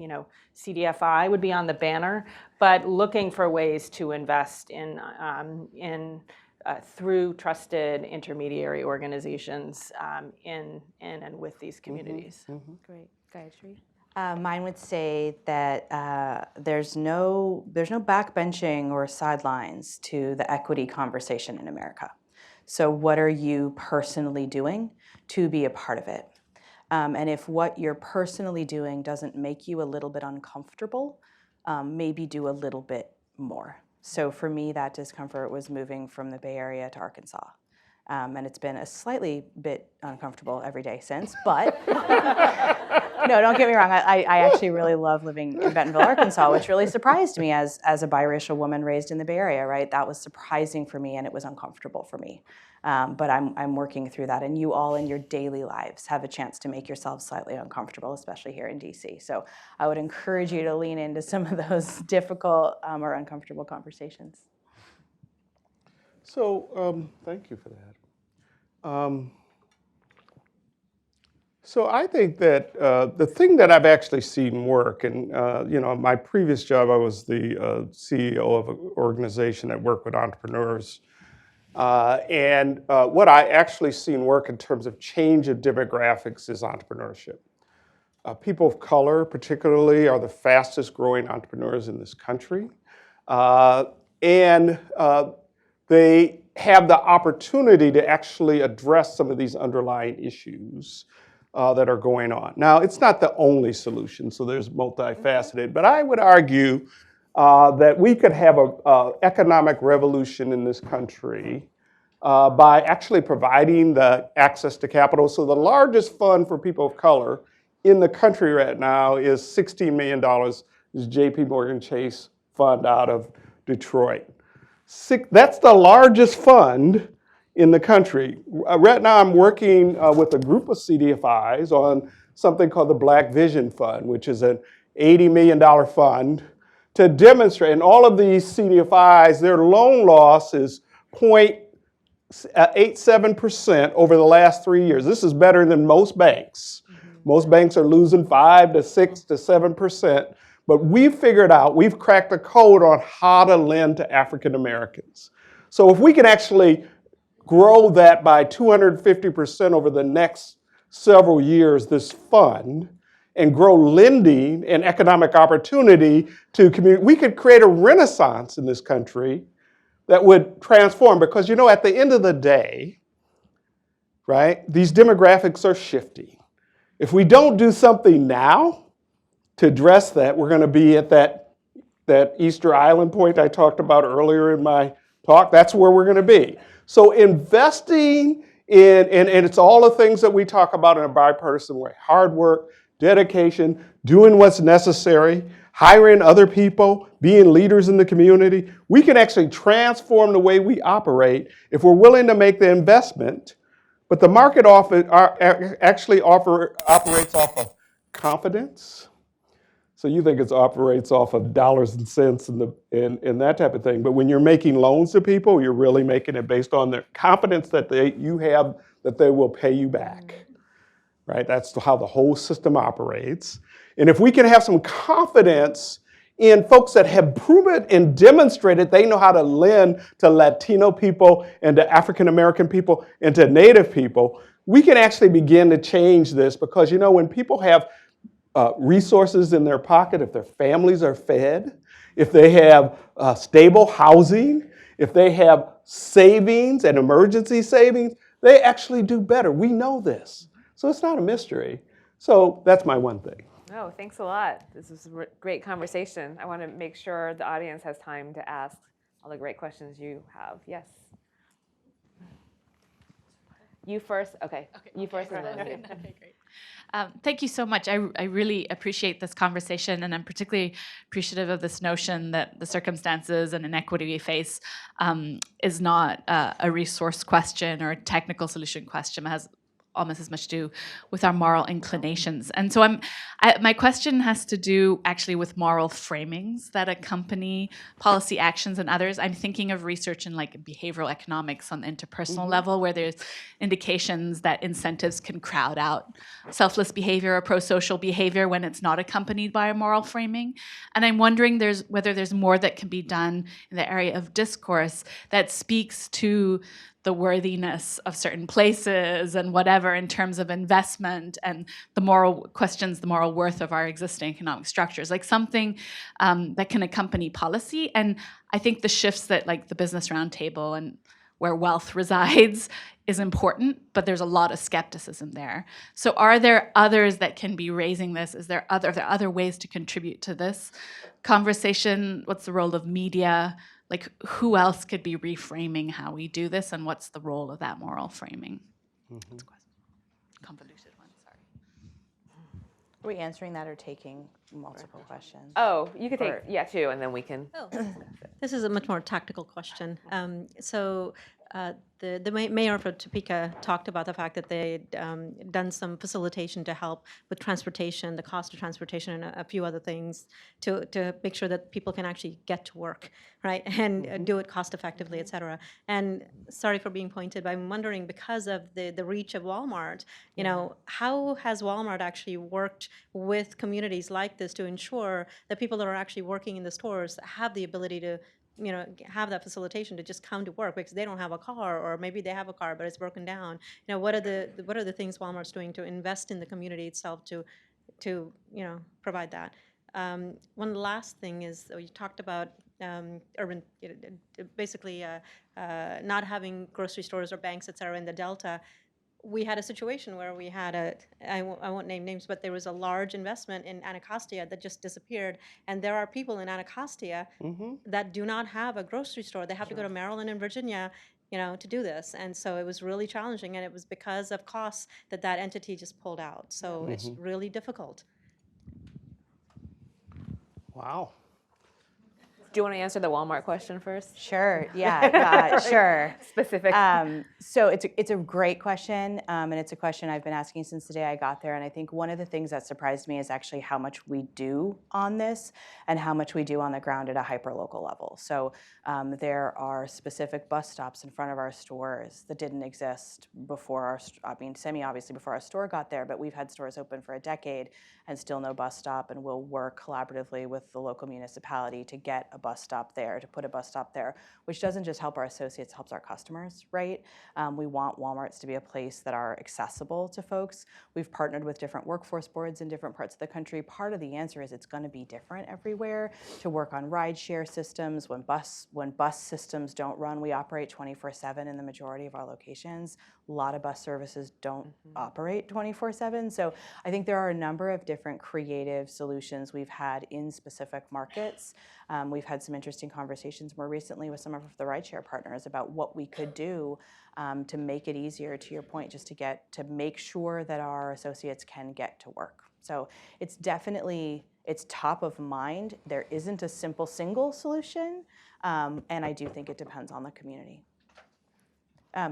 E: CDFI would be on the banner, but looking for ways to invest in through trusted intermediary organizations in and with these communities.
D: Mm-hmm. Great, Gayatri. Mine would say that there's no backbenching or sidelines to the equity conversation in America. So what are you personally doing to be a part of it? And if what you're personally doing doesn't make you a little bit uncomfortable, maybe do a little bit more. So for me, that discomfort was moving from the Bay Area to Arkansas. And it's been a slightly bit uncomfortable every day since, but no, don't get me wrong. I actually really love living in Bentonville, Arkansas, which really surprised me as a biracial woman raised in the Bay Area, right? That was surprising for me, and it was uncomfortable for me. But I'm working through that, and you all in your daily lives have a chance to make yourselves slightly uncomfortable, especially here in DC. So I would encourage you to lean into some of those difficult or uncomfortable conversations.
C: So thank you for that. So I think that the thing that I've actually seen work, and my previous job, I was the CEO of an organization that worked with entrepreneurs. And what I actually seen work in terms of change of demographics is entrepreneurship. People of color, particularly, are the fastest growing entrepreneurs in this country. And they have the opportunity to actually address some of these underlying issues that are going on. Now, it's not the only solution, so there's multifaceted, but I would argue that we could have an economic revolution in this country by actually providing the access to capital. So the largest fund for people of color in the country right now is $16 million, is JP Morgan Chase fund out of Detroit. That's the largest fund in the country. Right now I'm working with a group of CDFIs on something called the Black Vision Fund, which is an $80 million fund to demonstrate, and all of these CDFIs, their loan loss is 0.87% over the last 3 years. This is better than most banks. Most banks are losing 5 to 6 to 7%. But we've figured out, we've cracked the code on how to lend to African Americans. So if we can actually grow that by 250% over the next several years, this fund, and grow lending and economic opportunity to community, we could create a renaissance in this country that would transform. Because you know, at the end of the day, right, these demographics are shifting. If we don't do something now to address that, we're going to be at that Easter Island point I talked about earlier in my talk. That's where we're going to be. So investing in, and it's all the things that we talk about in a bipartisan way: hard work, dedication, doing what's necessary, hiring other people, being leaders in the community. We can actually transform the way we operate if we're willing to make the investment. But the market actually operates off of confidence. So you think it operates off of dollars and cents and that type of thing. But when you're making loans to people, you're really making it based on the confidence that you have that they will pay you back. Right? That's how the whole system operates. And if we can have some confidence in folks that have proven and demonstrated they know how to lend to Latino people and to African American people and to Native people, we can actually begin to change this. Because you know, when people have resources in their pocket, if their families are fed, if they have stable housing, if they have savings and emergency savings, they actually do better. We know this. So it's not a mystery. So that's my one thing.
B: Oh, thanks a lot. This was a great conversation. I want to make sure the audience has time to ask all the great questions you have. Yes. You first. Okay. You first. And then you.
F: Okay, great. Thank you so much. I really appreciate this conversation, and I'm particularly appreciative of this notion that the circumstances and inequity we face is not a resource question or a technical solution question. It has almost as much to do with our moral inclinations. And so my question has to do actually with moral framings that accompany policy actions and others. I'm thinking of research in like behavioral economics on the interpersonal level, where there's indications that incentives can crowd out selfless behavior or pro-social behavior when it's not accompanied by a moral framing. And I'm wondering whether there's more that can be done in the area of discourse that speaks to the worthiness of certain places and whatever in terms of investment and the moral questions, the moral worth of our existing economic structures, like something that can accompany policy. And I think the shifts that like the Business Roundtable and where wealth resides is important, but there's a lot of skepticism there. So are there others that can be raising this? Are there other ways to contribute to this conversation? What's the role of media? Like, who else could be reframing how we do this, and what's the role of that moral framing? That's a question. Convoluted one, sorry.
D: Are we answering that or taking multiple questions?
B: Oh, you could take, two, and then we can.
G: Oh, this is a much more tactical question. The mayor of Topeka talked about the fact that they'd done some facilitation to help with transportation, the cost of transportation, and a few other things to make sure that people can actually get to work, right, and do it cost effectively, et cetera. And sorry for being pointed, but I'm wondering, because of the reach of Walmart, how has Walmart actually worked with communities like this to ensure that people that are actually working in the stores have the ability to have that facilitation to just come to work because they don't have a car, or maybe they have a car but it's broken down. What are the things Walmart's doing to invest in the community itself to provide that? One last thing is, you talked about urban, basically not having grocery stores or banks, et cetera, in the Delta, we had a situation where we had I won't name names, but there was a large investment in Anacostia that just disappeared. And there are people in Anacostia that do not have a grocery store. They have to go to Maryland and Virginia, to do this. And so it was really challenging. And it was because of costs that entity just pulled out. So it's really difficult.
C: Wow.
B: Do you want to answer the Walmart question first?
D: Sure, yeah, sure.
B: Specific.
D: So it's a great question, and it's a question I've been asking since the day I got there. And I think one of the things that surprised me is actually how much we do on this and how much we do on the ground at a hyper-local level. So there are specific bus stops in front of our stores that didn't exist before semi-obviously before our store got there, but we've had stores open for a decade and still no bus stop, and we'll work collaboratively with the local municipality to get a bus stop there, to put a bus stop there, which doesn't just help our associates, helps our customers, right? We want Walmarts to be a place that are accessible to folks. We've partnered with different workforce boards in different parts of the country. Part of the answer is it's going to be different everywhere, to work on rideshare systems. When bus systems don't run, we operate 24/7 in the majority of our locations. A lot of bus services don't operate 24/7. So I think there are a number of different creative solutions we've had in specific markets. We've had some interesting conversations more recently with some of the rideshare partners about what we could do to make it easier, to your point, just to make sure that our associates can get to work. So it's definitely, it's top of mind. There isn't a simple single solution, and I do think it depends on the community.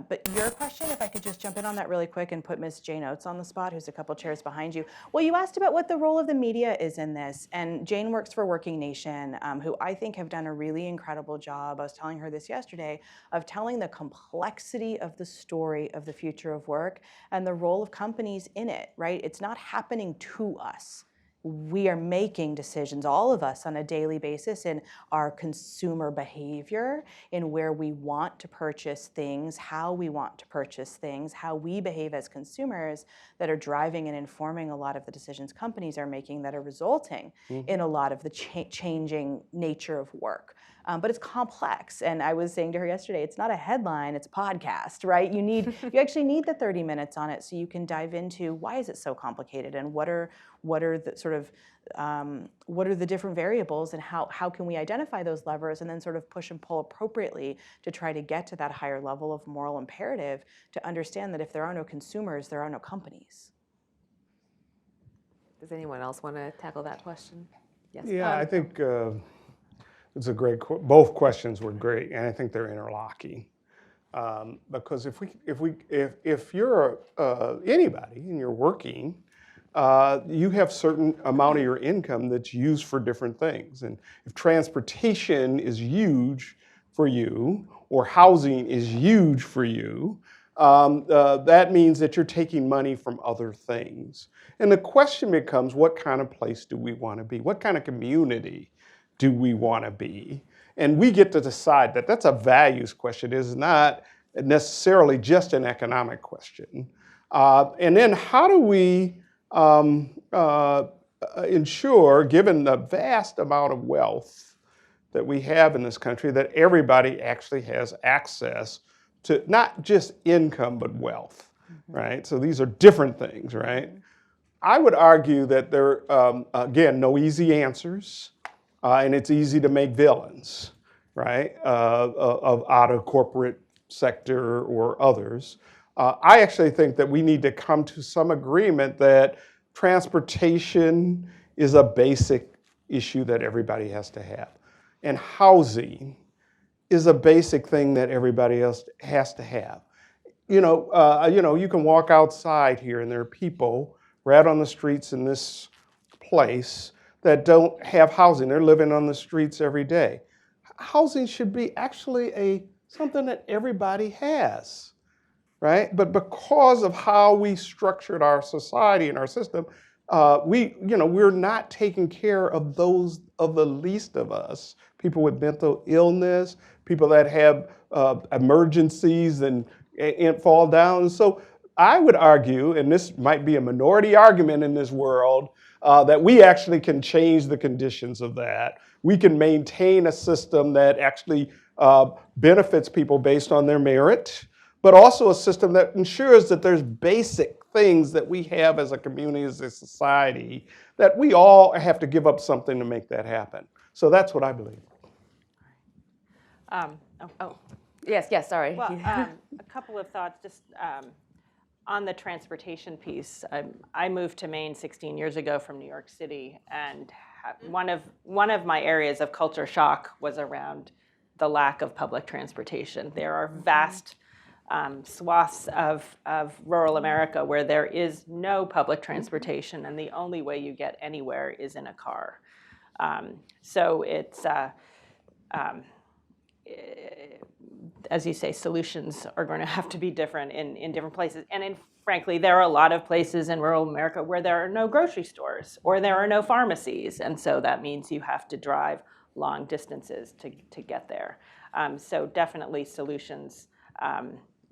D: But your question, if I could just jump in on that really quick and put Ms. Jane Oates on the spot, who's a couple chairs behind you. Well, you asked about what the role of the media is in this, and Jane works for Working Nation, who I think have done a really incredible job, I was telling her this yesterday, of telling the complexity of the story of the future of work and the role of companies in it, right? It's not happening to us. We are making decisions, all of us, on a daily basis in our consumer behavior, in where we want to purchase things, how we want to purchase things, how we behave as consumers, that are driving and informing a lot of the decisions companies are making that are resulting in a lot of the changing nature of work. But it's complex, and I was saying to her yesterday, it's not a headline, it's a podcast, right? You actually need the 30 minutes on it so you can dive into why is it so complicated, and what are the sort of what are the different variables, and how can we identify those levers and then sort of push and pull appropriately to try to get to that higher level of moral imperative, to understand that if there are no consumers, there are no companies.
B: Does anyone else want to tackle that question? Yes.
C: Yeah, I think it's a great. Both questions were great, and I think they're interlocking. Because if you're anybody and you're working, you have certain amount of your income that's used for different things, and if transportation is huge for you, or housing is huge for you, that means that you're taking money from other things. And the question becomes, what kind of place do we want to be? What kind of community do we want to be? And we get to decide that. That's a values question. It is not necessarily just an economic question. And then how do we ensure, given the vast amount of wealth that we have in this country, that everybody actually has access to not just income, but wealth, right? So these are different things, right? I would argue that there, again, no easy answers. And it's easy to make villains, right, out of corporate sector or others. I actually think that we need to come to some agreement that transportation is a basic issue that everybody has to have. And housing is a basic thing that everybody else has to have. You can walk outside here and there are people right on the streets in this place that don't have housing. They're living on the streets every day. Housing should be actually something that everybody has, right? But because of how we structured our society and our system, we're not taking care of those of the least of us. People with mental illness, people that have emergencies and fall down. So I would argue, and this might be a minority argument in this world, that we actually can change the conditions of that we can maintain a system that actually benefits people based on their merit, but also a system that ensures that there's basic things that we have as a community, as a society, that we all have to give up something to make that happen. So that's what I believe.
B: Yes, sorry.
E: Well, a couple of thoughts just on the transportation piece. I moved to Maine 16 years ago from New York City, and one of my areas of culture shock was around the lack of public transportation. There are vast swaths of rural America where there is no public transportation, and the only way you get anywhere is in a car. So it's, as you say, solutions are going to have to be different in different places. And frankly, there are a lot of places in rural America where there are no grocery stores or there are no pharmacies. And so that means you have to drive long distances to get there. So definitely solutions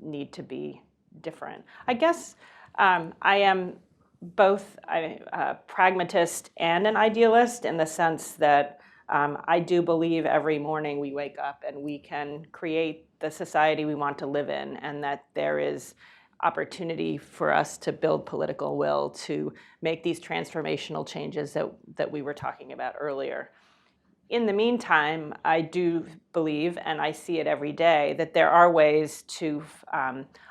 E: need to be different. I guess I am both a pragmatist and an idealist in the sense that I do believe every morning we wake up and we can create the society we want to live in, and that there is opportunity for us to build political will to make these transformational changes that we were talking about earlier. In the meantime, I do believe, and I see it every day, that there are ways to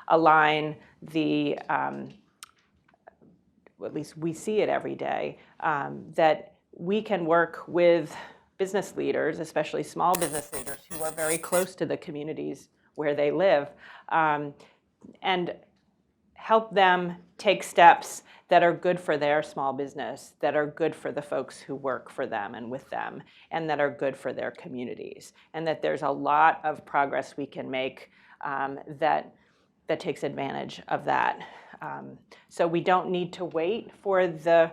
E: align the, at least we see it every day, that we can work with business leaders, especially small business leaders who are very close to the communities where they live, and help them take steps that are good for their small business, that are good for the folks who work for them and with them, and that are good for their communities. And that there's a lot of progress we can make that takes advantage of that. So we don't need to wait for the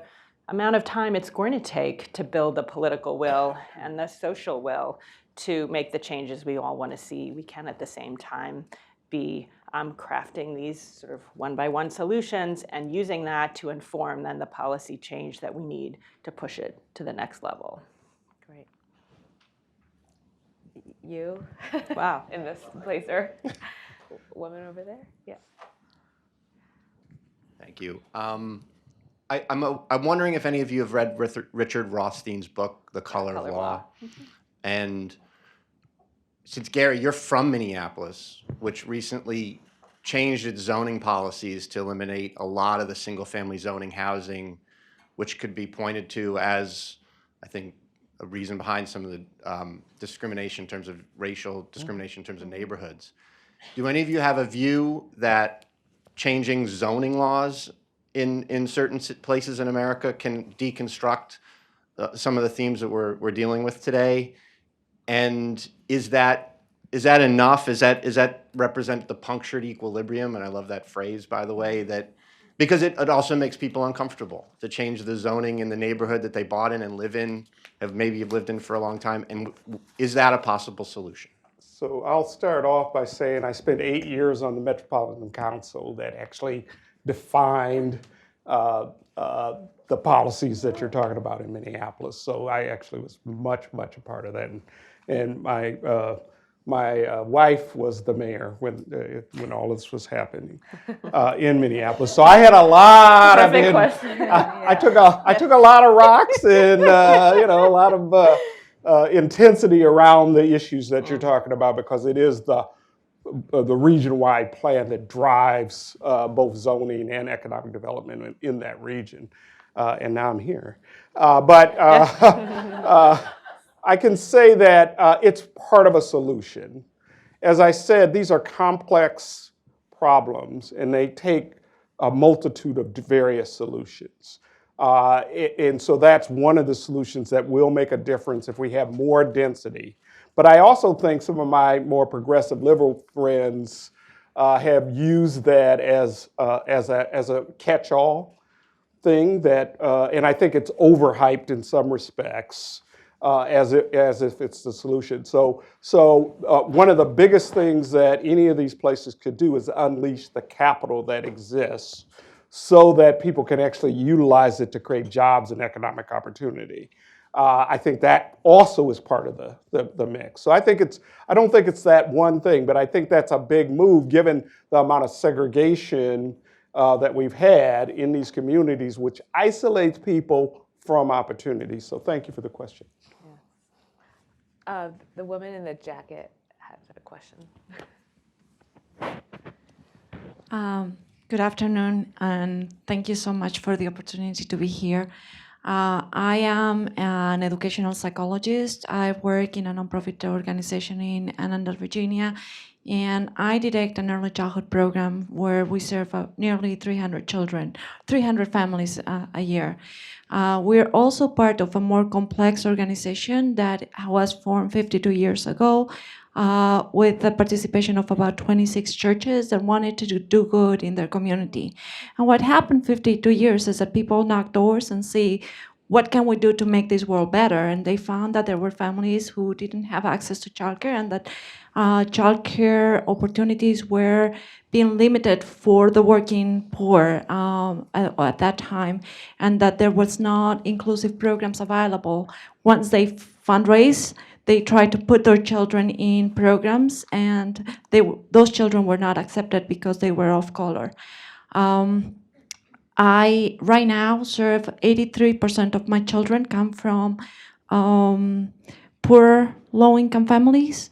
E: amount of time it's going to take to build the political will and the social will to make the changes we all want to see. We can at the same time be crafting these sort of one-by-one solutions and using that to inform then the policy change that we need to push it to the next level.
B: Great. You?
E: Wow.
B: In this place, or woman over there? Yeah.
H: Thank you. I'm wondering if any of you have read Richard Rothstein's book, The Color of Law. And since, Gary, you're from Minneapolis, which recently changed its zoning policies to eliminate a lot of the single-family zoning housing, which could be pointed to as, I think, a reason behind some of the discrimination in terms of racial discrimination in terms of neighborhoods. Do any of you have a view that changing zoning laws in certain places in America can deconstruct some of the themes that we're dealing with today? And is that enough? Does that represent the punctured equilibrium? And I love that phrase, by the way, that because it also makes people uncomfortable to change the zoning in the neighborhood that they bought in and live in, have lived in for a long time. And is that a possible solution?
C: So I'll start off by saying I spent 8 years on the Metropolitan Council that actually defined the policies that you're talking about in Minneapolis. So I actually was much a part of that. And my wife was the mayor when all this was happening in Minneapolis. So I had a lot of I took a lot of rocks and a lot of intensity around the issues that you're talking about, because it is the region-wide plan that drives both zoning and economic development in that region. And now I'm here. I can say that it's part of a solution. As I said, these are complex problems, and they take a multitude of various solutions. And so that's one of the solutions that will make a difference if we have more density. But I also think some of my more progressive liberal friends have used that as a catch-all thing that, and I think it's overhyped in some respects, as if it's the solution. So one of the biggest things that any of these places could do is unleash the capital that exists, so that people can actually utilize it to create jobs and economic opportunity. I think that also is part of the mix. So I don't think it's that one thing, but I think that's a big move given the amount of segregation that we've had in these communities, which isolates people from opportunities. So thank you for the question.
B: The woman in the jacket has a question.
I: Good afternoon, and thank you so much for the opportunity to be here. I am an educational psychologist. I work in a nonprofit organization in Annandale, Virginia, and I direct an early childhood program where we serve nearly 300 children, 300 families a year. We're also part of a more complex organization that was formed 52 years ago with the participation of about 26 churches that wanted to do good in their community. And what happened 52 years is that people knock doors and see, what can we do to make this world better? And they found that there were families who didn't have access to childcare, and that childcare opportunities were being limited for the working poor at that time, and that there was not inclusive programs available. Once they fundraise, they tried to put their children in programs, and those children were not accepted because they were of color. I right now serve 83% of my children come from poor, low-income families.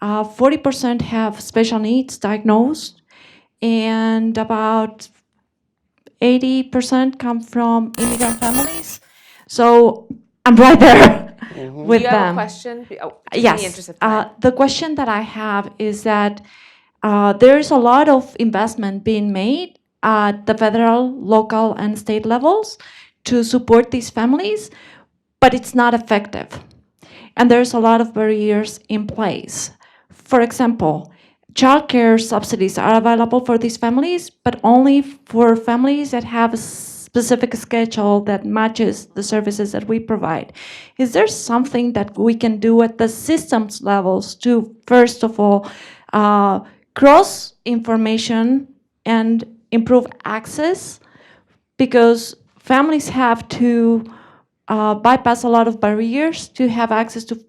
I: 40% have special needs diagnosed, and about 80% come from immigrant families. So I'm right there with
B: Do you have
I: them.
B: a question? Oh, just in the
I: Yes.
B: interest of time.
I: The question that I have is that there's a lot of investment being made at the federal, local, and state levels to support these families, but it's not effective. And there's a lot of barriers in place. For example, childcare subsidies are available for these families, but only for families that have a specific schedule that matches the services that we provide. Is there something that we can do at the systems levels to, first of all, cross information and improve access? Because families have to bypass a lot of barriers to have access to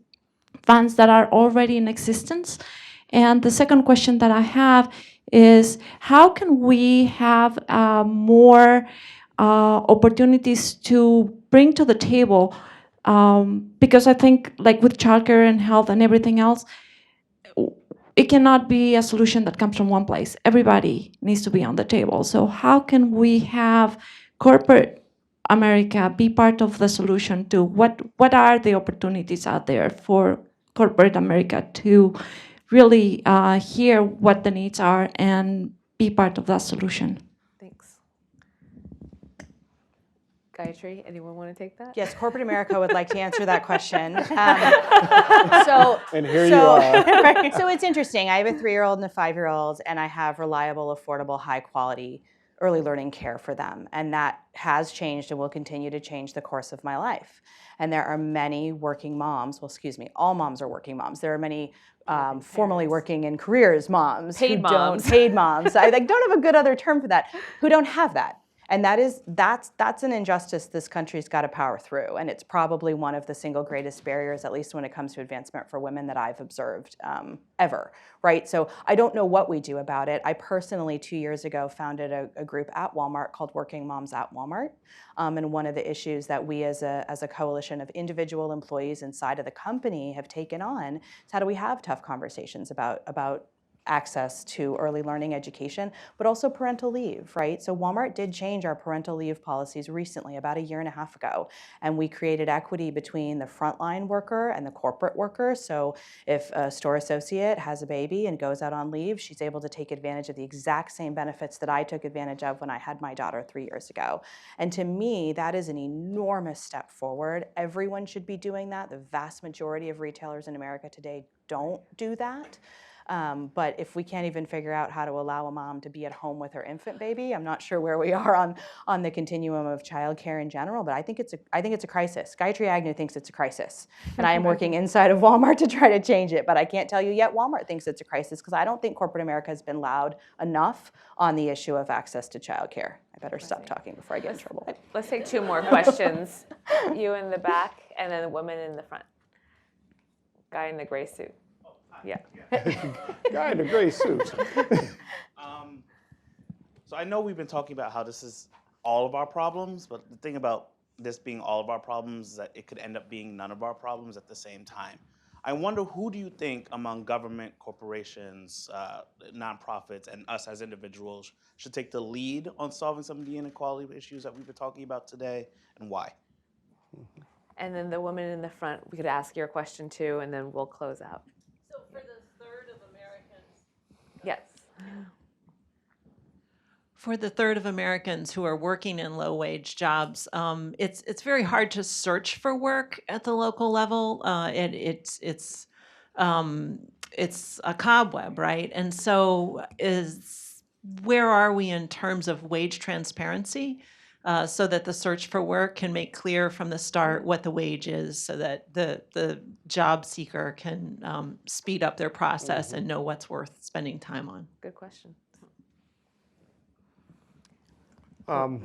I: funds that are already in existence. And the second question that I have is, how can we have more opportunities to bring to the table? Because I think, like with childcare and health and everything else, it cannot be a solution that comes from one place. Everybody needs to be on the table. So how can we have corporate America be part of the solution to what are the opportunities out there for corporate America to really hear what the needs are and be part of that solution?
B: Thanks. Gayatri, anyone want to take that?
D: Yes, corporate America would like to answer that question.
C: And here you are.
D: So it's interesting. I have a 3-year-old and a 5-year-old, and I have reliable, affordable, high-quality early learning care for them. And that has changed and will continue to change the course of my life. And there are many working moms, well, excuse me, all moms are working moms. There are many formerly working in careers moms.
B: Paid moms.
D: Paid moms. I don't have a good other term for that, who don't have that. And that's an injustice this country's got to power through. And it's probably one of the single greatest barriers, at least when it comes to advancement for women, that I've observed ever, right? So I don't know what we do about it. I personally, 2 years ago, founded a group at Walmart called Working Moms at Walmart. And one of the issues that we as a coalition of individual employees inside of the company have taken on is, how do we have tough conversations about access to early learning education, but also parental leave, right? So Walmart did change our parental leave policies recently, about 1.5 years ago, and we created equity between the frontline worker and the corporate worker. So if a store associate has a baby and goes out on leave, she's able to take advantage of the exact same benefits that I took advantage of when I had my daughter 3 years ago. And to me, that is an enormous step forward. Everyone should be doing that. The vast majority of retailers in America today don't do that. But if we can't even figure out how to allow a mom to be at home with her infant baby, I'm not sure where we are on the continuum of childcare in general. But I think it's a crisis. Gayatri Agnew thinks it's a crisis, and I am working inside of Walmart to try to change it. But I can't tell you yet Walmart thinks it's a crisis, because I don't think corporate America has been loud enough on the issue of access to childcare. I better stop talking before I get in trouble.
B: Let's take 2 more questions. You in the back, and then the woman in the front. Guy in the gray suit. Yeah.
C: Guy in a gray suit.
J: So I know we've been talking about how this is all of our problems, but the thing about this being all of our problems is that it could end up being none of our problems at the same time. I wonder, who do you think among government, corporations, nonprofits, and us as individuals should take the lead on solving some of the inequality issues that we've been talking about today, and why?
B: And then the woman in the front, we could ask your question too, and then we'll close out.
K: So for the third of Americans.
B: Yes.
K: For the third of Americans who are working in low-wage jobs, it's very hard to search for work at the local level. It's a cobweb, right? And so where are we in terms of wage transparency, so that the search for work can make clear from the start what the wage is, so that the job seeker can speed up their process and know what's worth spending time on?
B: Good question.
C: Both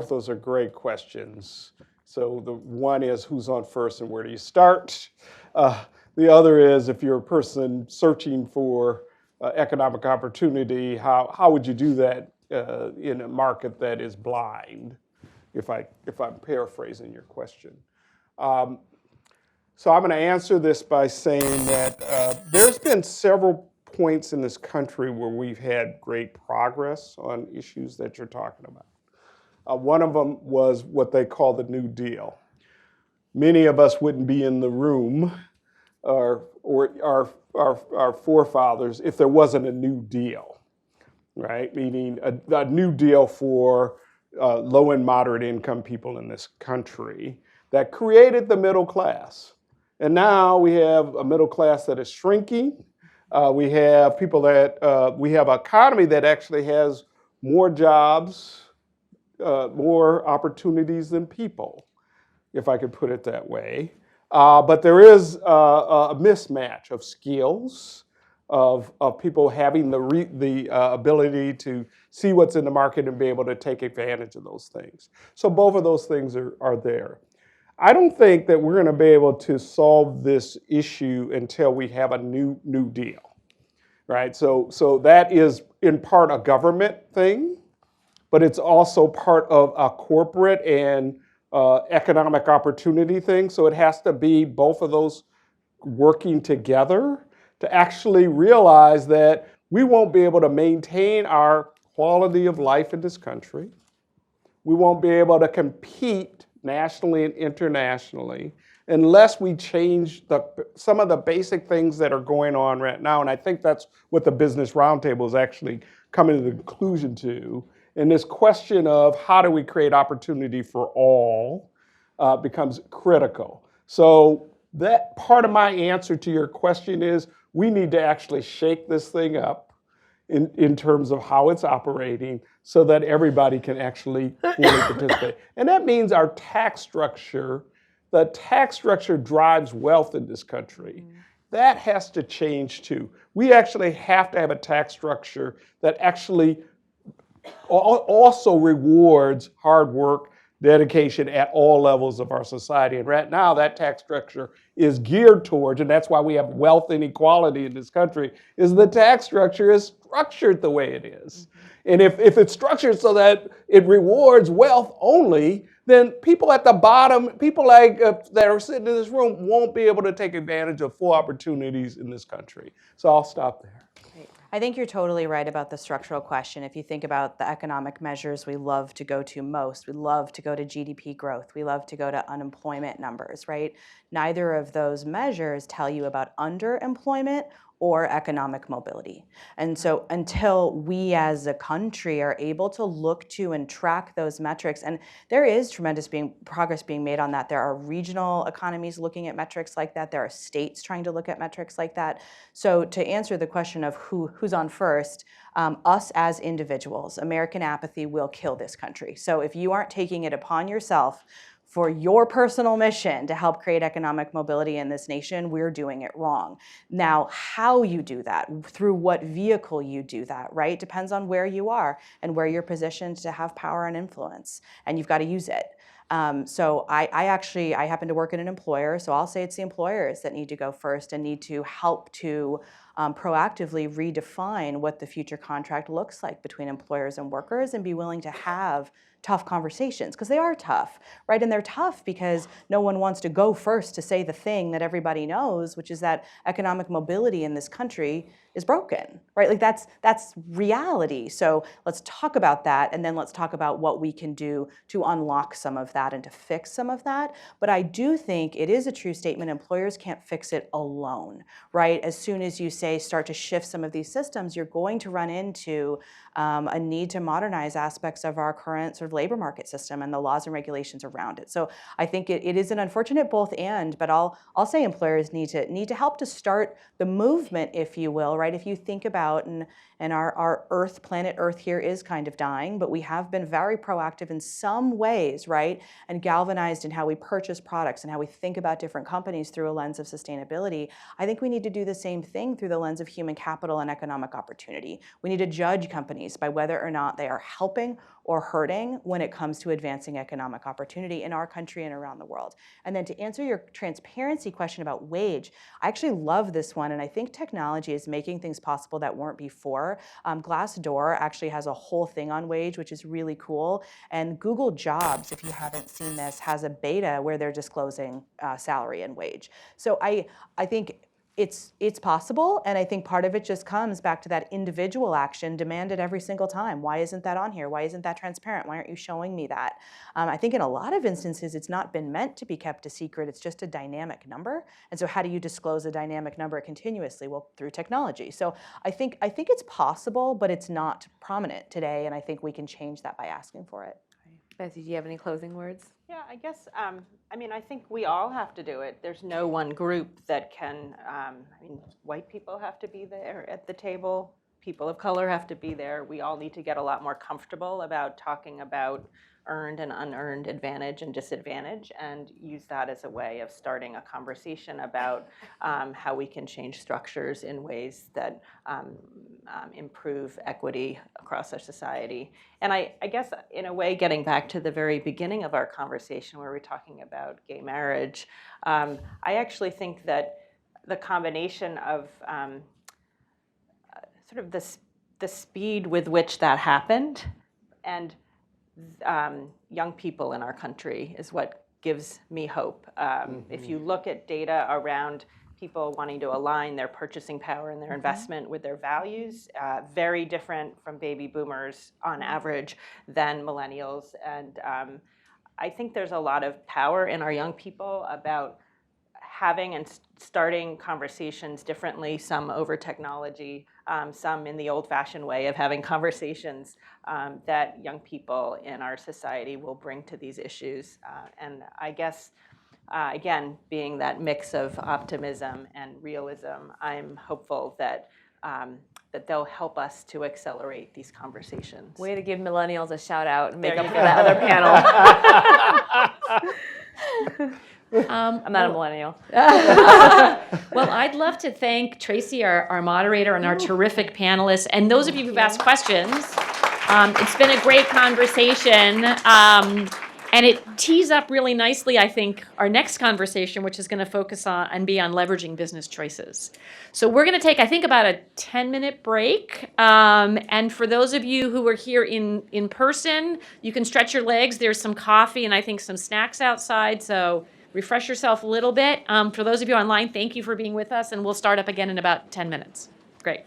C: those are great questions. So the one is, who's on first and where do you start? The other is, if you're a person searching for economic opportunity, how would you do that in a market that is blind? If I'm paraphrasing your question. So I'm going to answer this by saying that there's been several points in this country where we've had great progress on issues that you're talking about. One of them was what they call the New Deal. Many of us wouldn't be in the room, or our forefathers, if there wasn't a New Deal, right? Meaning a New Deal for low and moderate income people in this country that created the middle class. And now we have a middle class that is shrinking. We have people we have an economy that actually has more jobs, more opportunities than people, if I could put it that way. But there is a mismatch of skills, of people having the ability to see what's in the market and be able to take advantage of those things. So both of those things are there. I don't think that we're going to be able to solve this issue until we have a new deal, right? So that is in part a government thing, but it's also part of a corporate and economic opportunity thing. So it has to be both of those working together to actually realize that we won't be able to maintain our quality of life in this country. We won't be able to compete nationally and internationally unless we change some of the basic things that are going on right now. And I think that's what the Business Roundtable is actually coming to the conclusion to. And this question of how do we create opportunity for all becomes critical. So that part of my answer to your question is, we need to actually shake this thing up in terms of how it's operating so that everybody can actually fully participate. And that means our tax structure, the tax structure drives wealth in this country. That has to change too. We actually have to have a tax structure that actually also rewards hard work, dedication at all levels of our society. And right now, that tax structure is geared towards, and that's why we have wealth inequality in this country, is the tax structure is structured the way it is. And if it's structured so that it rewards wealth only, then people at the bottom, people like that are sitting in this room, won't be able to take advantage of full opportunities in this country. So I'll stop there.
B: Great.
D: I think you're totally right about the structural question. If you think about the economic measures we love to go to most, we love to go to GDP growth, we love to go to unemployment numbers, right? Neither of those measures tell you about underemployment or economic mobility. And so until we as a country are able to look to and track those metrics, and there is tremendous progress being made on that. There are regional economies looking at metrics like that. There are states trying to look at metrics like that. So to answer the question of who's on first, us as individuals, American apathy will kill this country. So if you aren't taking it upon yourself for your personal mission to help create economic mobility in this nation, we're doing it wrong. Now, how you do that, through what vehicle you do that, right, depends on where you are and where you're positioned to have power and influence, and you've got to use it. So I happen to work in an employer, so I'll say it's the employers that need to go first and need to help to proactively redefine what the future contract looks like between employers and workers, and be willing to have tough conversations, because they are tough, right? And they're tough because no one wants to go first to say the thing that everybody knows, which is that economic mobility in this country is broken, right? Like that's reality. So let's talk about that, and then let's talk about what we can do to unlock some of that and to fix some of that. But I do think it is a true statement, employers can't fix it alone, right? As soon as you start to shift some of these systems, you're going to run into a need to modernize aspects of our current sort of labor market system and the laws and regulations around it. So I think it is an unfortunate both and, but I'll say employers need to help to start the movement, if you will, right? If you think about, and our Earth, planet Earth here is kind of dying, but we have been very proactive in some ways, right? And galvanized in how we purchase products and how we think about different companies through a lens of sustainability. I think we need to do the same thing through the lens of human capital and economic opportunity. We need to judge companies by whether or not they are helping or hurting when it comes to advancing economic opportunity in our country and around the world. And then to answer your transparency question about wage, I actually love this one, and I think technology is making things possible that weren't before. Glassdoor actually has a whole thing on wage, which is really cool. And Google Jobs, if you haven't seen this, has a beta where they're disclosing salary and wage. So I think it's possible, and I think part of it just comes back to that individual action demanded every single time. Why isn't that on here? Why isn't that transparent? Why aren't you showing me that? I think in a lot of instances, it's not been meant to be kept a secret. It's just a dynamic number. And so how do you disclose a dynamic number continuously? Well, through technology. So I think it's possible, but it's not prominent today, and I think we can change that by asking for it.
B: Betsy, do you have any closing words?
E: Yeah, I guess, I think we all have to do it. There's no one group that can, white people have to be there at the table. People of color have to be there. We all need to get a lot more comfortable about talking about earned and unearned advantage and disadvantage, and use that as a way of starting a conversation about how we can change structures in ways that improve equity across our society. And I guess, in a way, getting back to the very beginning of our conversation where we're talking about gay marriage, I actually think that the combination of sort of the speed with which that happened and young people in our country is what gives me hope. If you look at data around people wanting to align their purchasing power and their investment with their values, very different from baby boomers on average than millennials. And I think there's a lot of power in our young people about having and starting conversations differently, some over technology, some in the old-fashioned way of having conversations that young people in our society will bring to these issues. And I guess, again, being that mix of optimism and realism, I'm hopeful that that they'll help us to accelerate these conversations.
B: Way to give millennials a shout out and make
E: There
B: up
E: you
B: for
E: go.
B: that other panel. I'm not a millennial.
A: Well, I'd love to thank Tracy, our moderator, and our terrific panelists, and those of you who've asked questions. It's been a great conversation, and it tees up really nicely, I think, our next conversation, which is going to focus on and be on leveraging business choices. So we're going to take, I think, about a 10-minute break. And for those of you who are here in person, you can stretch your legs. There's some coffee and I think some snacks outside. So refresh yourself a little bit. For those of you online, thank you for being with us, and we'll start up again in about 10 minutes. Great.